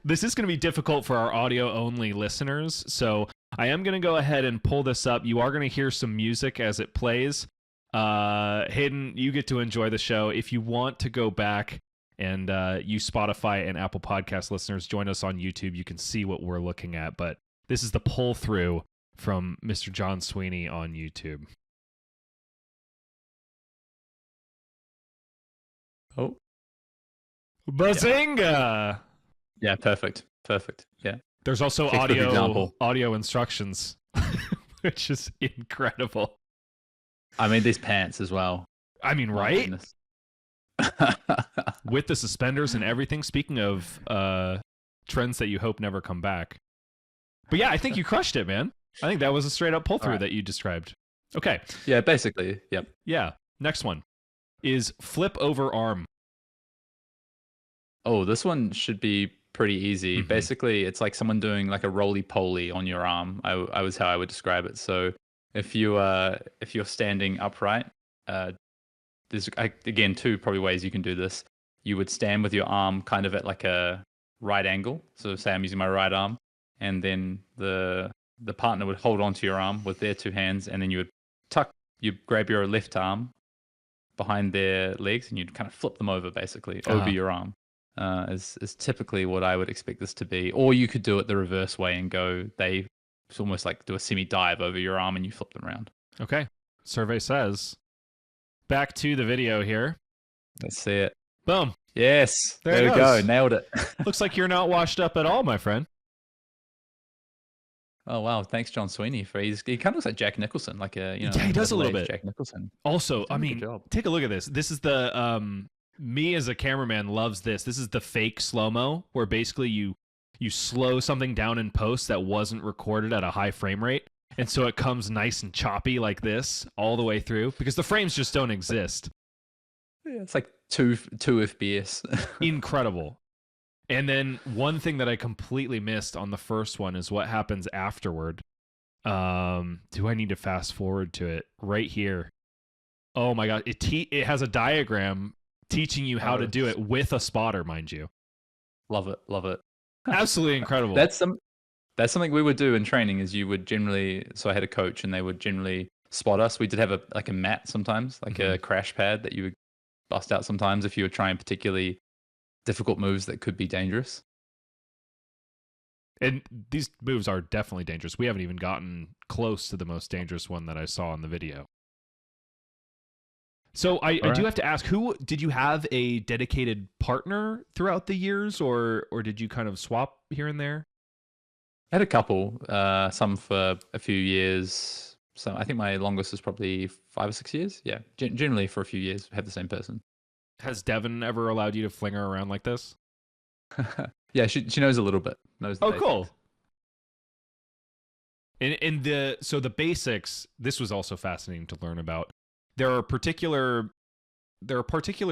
this is going to be difficult for our audio only listeners. So I am going to go ahead and pull this up. You are going to hear some music as it plays. Hayden, you get to enjoy the show. If you want to go back and you Spotify and Apple Podcast listeners, join us on YouTube. You can see what we're looking at. But this is the pull through from Mr. John Sweeney on YouTube. Oh, Bazinga! Yeah, perfect. Yeah. There's also Textbook example. audio instructions, which is incredible. I mean, these pants as well. I mean, My right? goodness. With the suspenders and everything. Speaking of trends that you hope never come back. But yeah, I think you crushed it, man. I think that was a straight up pull through that you described. Okay. Yeah, basically. Yep. Yeah. Next one is flip over arm. Oh, this one should be pretty easy. Mhm. Basically, it's like someone doing like a roly-poly on your arm. I was how I would describe it. So if you're standing upright, there's again two probably ways you can do this. You would stand with your arm kind of at like a right angle. So say I'm using my right arm, and then the partner would hold onto your arm with their two hands, and then you grab your left arm behind their legs, and you'd kind of flip them over basically over your arm. Is typically what I would expect this to be. Or you could do it the reverse way and it's almost like do a semi dive over your arm and you flip them around. Okay. Survey says. Back to the video here. Let's see it. Boom. Yes. There we go. Nailed it. Looks like you're not washed up at all, my friend. Oh wow! Thanks, John Sweeney. He kind of looks like Jack Nicholson, like a Yeah, he does a little bit. Jack Nicholson. Also, I mean, take a look at this. This is the me as a cameraman loves this. This is the fake slow-mo where basically you slow something down in post that wasn't recorded at a high frame rate, and so it comes nice and choppy like this all the way through because the frames just don't exist. Yeah, it's like two FPS. Incredible. And then one thing that I completely missed on the first one is what happens afterward. Do I need to fast forward to it right here? Oh my god! It has a diagram teaching you how to do it with a spotter, mind you. Love it. Absolutely incredible. That's something we would do in training. Is you would generally. So I had a coach, and they would generally spot us. We did have a mat sometimes, like a crash pad that you would bust out sometimes if you were trying particularly difficult moves that could be dangerous. And these moves are definitely dangerous. We haven't even gotten close to the most dangerous one that I saw in the video. So I do have to ask, did you have a dedicated partner throughout the years, or did you kind of swap here and there? I had a couple, some for a few years. So I think my longest was probably 5 or 6 years. Yeah, generally for a few years, have the same person. Has Devon ever allowed you to fling her around like this? Yeah, she knows a little bit. Oh, cool. And the basics. This was also fascinating to learn about. There are particular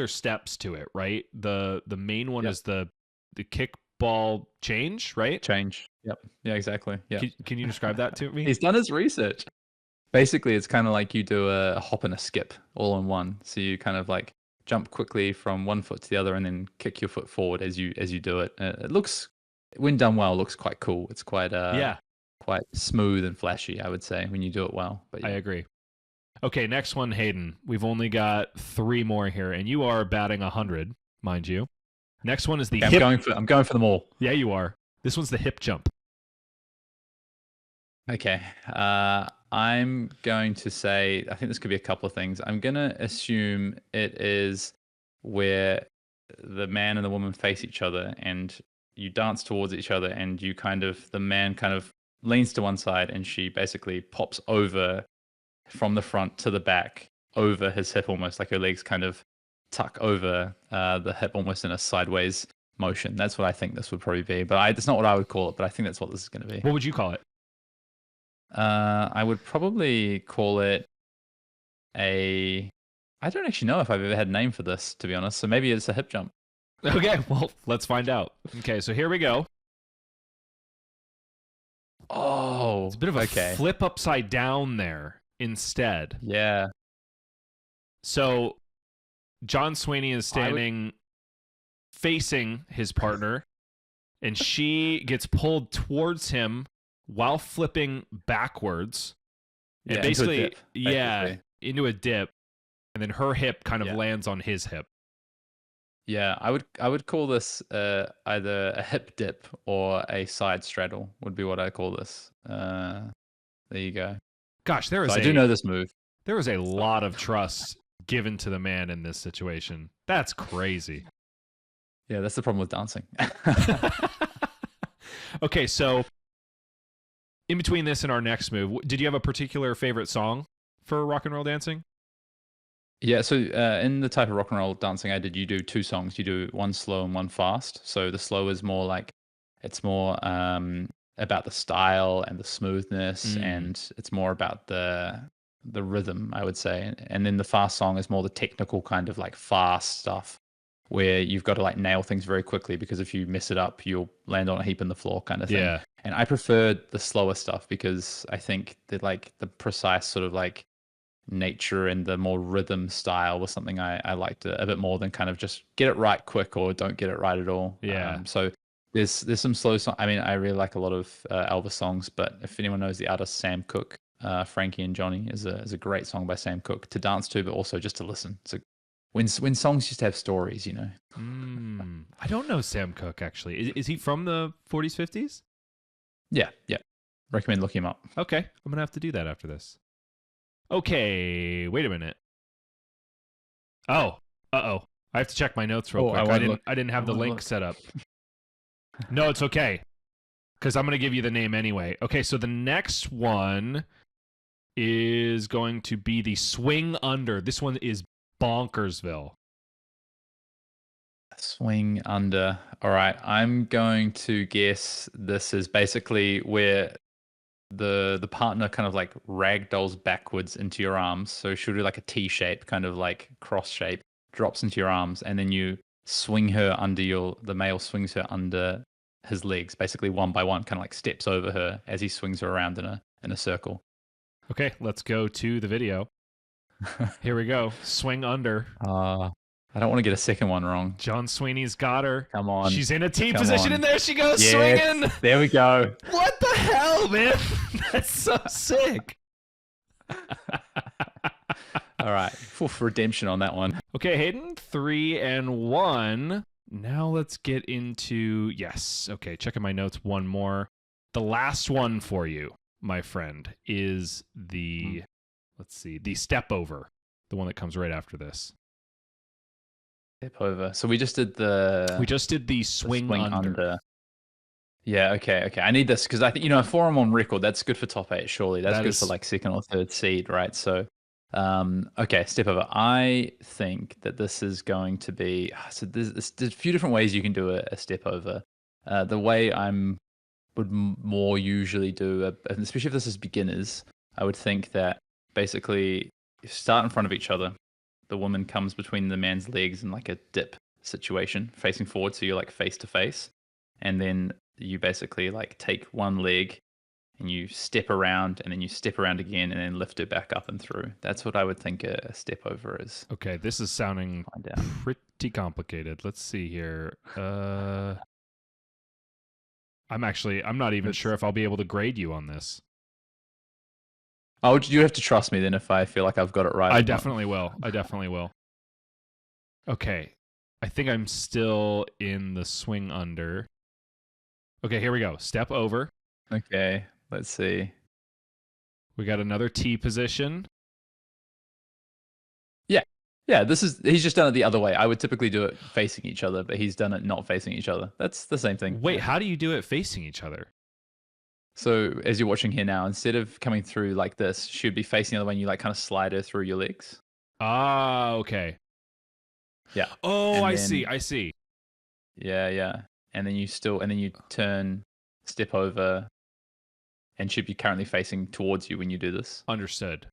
steps to it, right? The main one is the kickball change, right? Change. Yep. Yeah, exactly. Yeah. Can you describe that to me? He's done his research. Basically, it's kind of like you do a hop and a skip all in one. So you kind of like jump quickly from one foot to the other and then kick your foot forward as you do it. It looks, when done well, looks quite cool. It's quite quite smooth and flashy, I would say, when you do it well. But yeah. I agree. Okay, next one, Hayden. We've only got 3 more here, and you are batting 100, mind you. Next one is the hip. I'm going for them all. Yeah, you are. This one's the hip jump. Okay. I'm going to say, I think this could be a couple of things. I'm going to assume it is where the man and the woman face each other and you dance towards each other and the man kind of leans to one side and she basically pops over from the front to the back over his hip, almost like her legs kind of tuck over the hip almost in a sideways motion. That's what I think this would probably be. But it's not what I would call it, but I think that's what this is going to be. What would you call it? I would probably call it I don't actually know if I've ever had a name for this, to be honest. So maybe it's a hip jump. Okay, well, let's find out. Okay, so here we go. Oh, it's a bit of a flip upside down there instead. Yeah. So John Sweeney is standing facing his partner, and she gets pulled towards him while flipping backwards. And basically, into a dip. And then her hip kind of lands on his hip. Yeah, I would call this either a hip dip or a side straddle would be what I call this. There you go. Gosh, I do know this move. There is a lot of trust given to the man in this situation. That's crazy. Yeah, that's the problem with dancing. Okay, so in between this and our next move, did you have a particular favorite song for rock and roll dancing? Yeah, so in the type of rock and roll dancing I did, you do two songs. You do one slow and one fast. So the slow is more like it's more about the style and the smoothness, and it's more about the rhythm, I would say. And then the fast song is more the technical kind of like fast stuff, where you've got to like nail things very quickly because if you mess it up, you'll land on a heap in the floor kind of thing. Yeah. And I preferred the slower stuff because I think that like the precise sort of like nature and the more rhythm style was something I liked a bit more than kind of just get it right quick or don't get it right at all. Yeah. So there's some slow songs. I mean, I really like a lot of Elvis songs, but if anyone knows the artist Sam Cooke, Frankie and Johnny is a great song by Sam Cooke to dance to, but also just to listen. So when songs just have stories, you know. I don't know Sam Cooke actually. Is he from the 40s, 50s? Yeah. Recommend looking him up. Okay, I'm gonna have to do that after this. Okay, wait a minute. Oh, I have to check my notes real quick. I didn't have the link set up. No, it's okay, because I'm gonna give you the name anyway. Okay, so the next one is going to be the Swing Under. This one is Bonkersville. Swing Under. All right, I'm going to guess this is basically where the partner kind of like ragdolls backwards into your arms. So she'll do like a T shape, kind of like cross shape, drops into your arms, and then you swing her under the male swings her under his legs, basically one by one, kind of like steps over her as he swings her around in a circle. Okay, let's go to the video. Here we go. Swing Under. I don't want to get a second one wrong. John Sweeney's got her. Come on. She's in a T position, and there she goes, yes, swinging. There we go. What the hell, man? That's so sick. All right. Oof, redemption on that one. Okay, Hayden, 3 and 1. Now let's get into, yes. Okay, checking my notes one more. The last one for you, my friend, is the, let's see, the step over. The one that comes right after this. Step over. So we just did the swing under. Yeah, okay. I need this because I think, a 4 on record, that's good for top 8, surely. That's good for like second or third seed, right? So, okay, step over. I think that this is going to be, so there's a few different ways you can do a step over. The way would more usually do, especially if this is beginners, I would think that basically you start in front of each other. The woman comes between the man's legs in like a dip situation, facing forward, so you're like face to face, and then you basically like take one leg and you step around, and then you step around again, and then lift it back up and through. That's what I would think a step over is. Okay, this is sounding pretty complicated. Let's see here. I'm not even sure if I'll be able to grade you on this. Oh, you have to trust me then if I feel like I've got it right. I definitely will. Okay. I think I'm still in the swing under. Okay, here we go. Step over. Okay, let's see. We got another T position. Yeah, he's just done it the other way. I would typically do it facing each other, but he's done it not facing each other. That's the same thing. Wait, how do you do it facing each other? So as you're watching here now, instead of coming through like this, she'd be facing the other way and you like kind of slide her through your legs. Ah, okay. Yeah. Oh, I see. Yeah. And then you turn, step over, and should be currently facing towards you when you do this. Understood.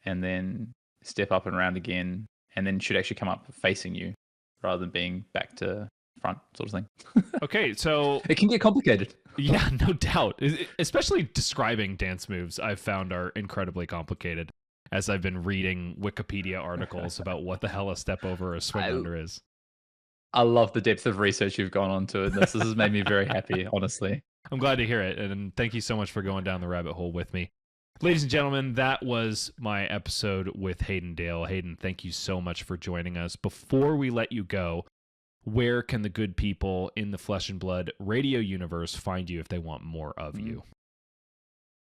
And then step up and around again, and then should actually come up facing you rather than being back to front sort of thing. Okay, so it can get complicated. Yeah, no doubt. Especially describing dance moves I've found are incredibly complicated as I've been reading Wikipedia articles about what the hell a step over or a swing under is. I love the depth of research you've gone on to it. This has made me very happy, honestly. I'm glad to hear it, and thank you so much for going down the rabbit hole with me. Ladies and gentlemen, that was my episode with Hayden Dale. Hayden, thank you so much for joining us. Before we let you go, where can the good people in the Flesh and Blood radio universe find you if they want more of you?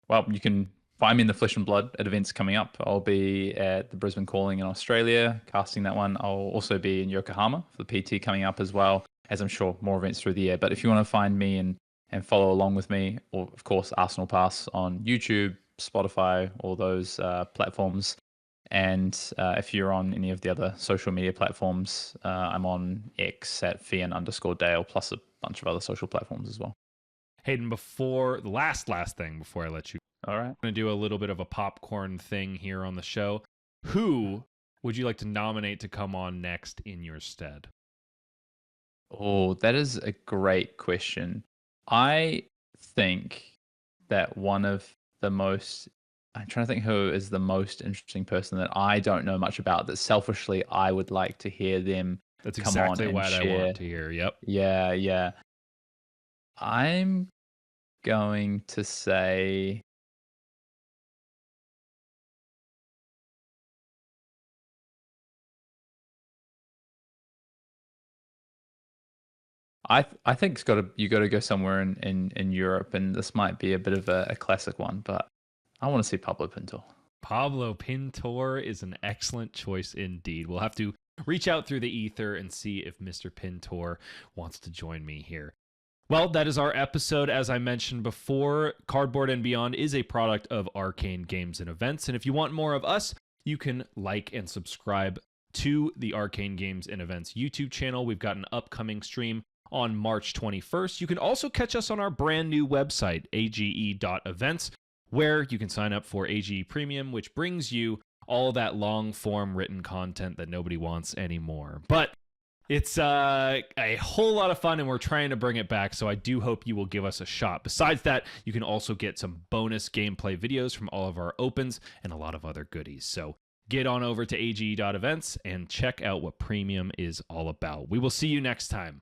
Well, you can find me in the Flesh and Blood at events coming up. I'll be at the Brisbane Calling in Australia, casting that one. I'll also be in Yokohama for the PT coming up as well, as I'm sure more events through the year. But if you want to find me and follow along with me, or of course Arsenal Pass on YouTube, Spotify, all those platforms. And if you're on any of the other social media platforms, I'm on X at @Fian_Dale, plus a bunch of other social platforms as well. Hayden, before the last thing before I let you, all right, I'm going to do a little bit of a popcorn thing here on the show. Who would you like to nominate to come on next in your stead? Oh, that is a great question. I think that one of the most, I'm trying to think who is the most interesting person that I don't know much about, that selfishly I would like to hear them That's come on exactly and what share. I want to hear. Yep. Yeah. I'm going to say I think you got to go somewhere in Europe, and this might be a bit of a classic one, but I want to see Pablo Pintor. Pablo Pintor is an excellent choice indeed. We'll have to reach out through the ether and see if Mr. Pintor wants to join me here. Well, that is our episode. As I mentioned before, Cardboard and Beyond is a product of Arcane Games and Events. And if you want more of us, you can like and subscribe to the Arcane Games and Events YouTube channel. We've got an upcoming stream on March 21st. You can also catch us on our brand new website, age.events, where you can sign up for AGE Premium, which brings you all that long-form written content that nobody wants anymore. But it's a whole lot of fun, and we're trying to bring it back, so I do hope you will give us a shot. Besides that, you can also get some bonus gameplay videos from all of our opens and a lot of other goodies. So get on over to age.events and check out what Premium is all about. We will see you next time.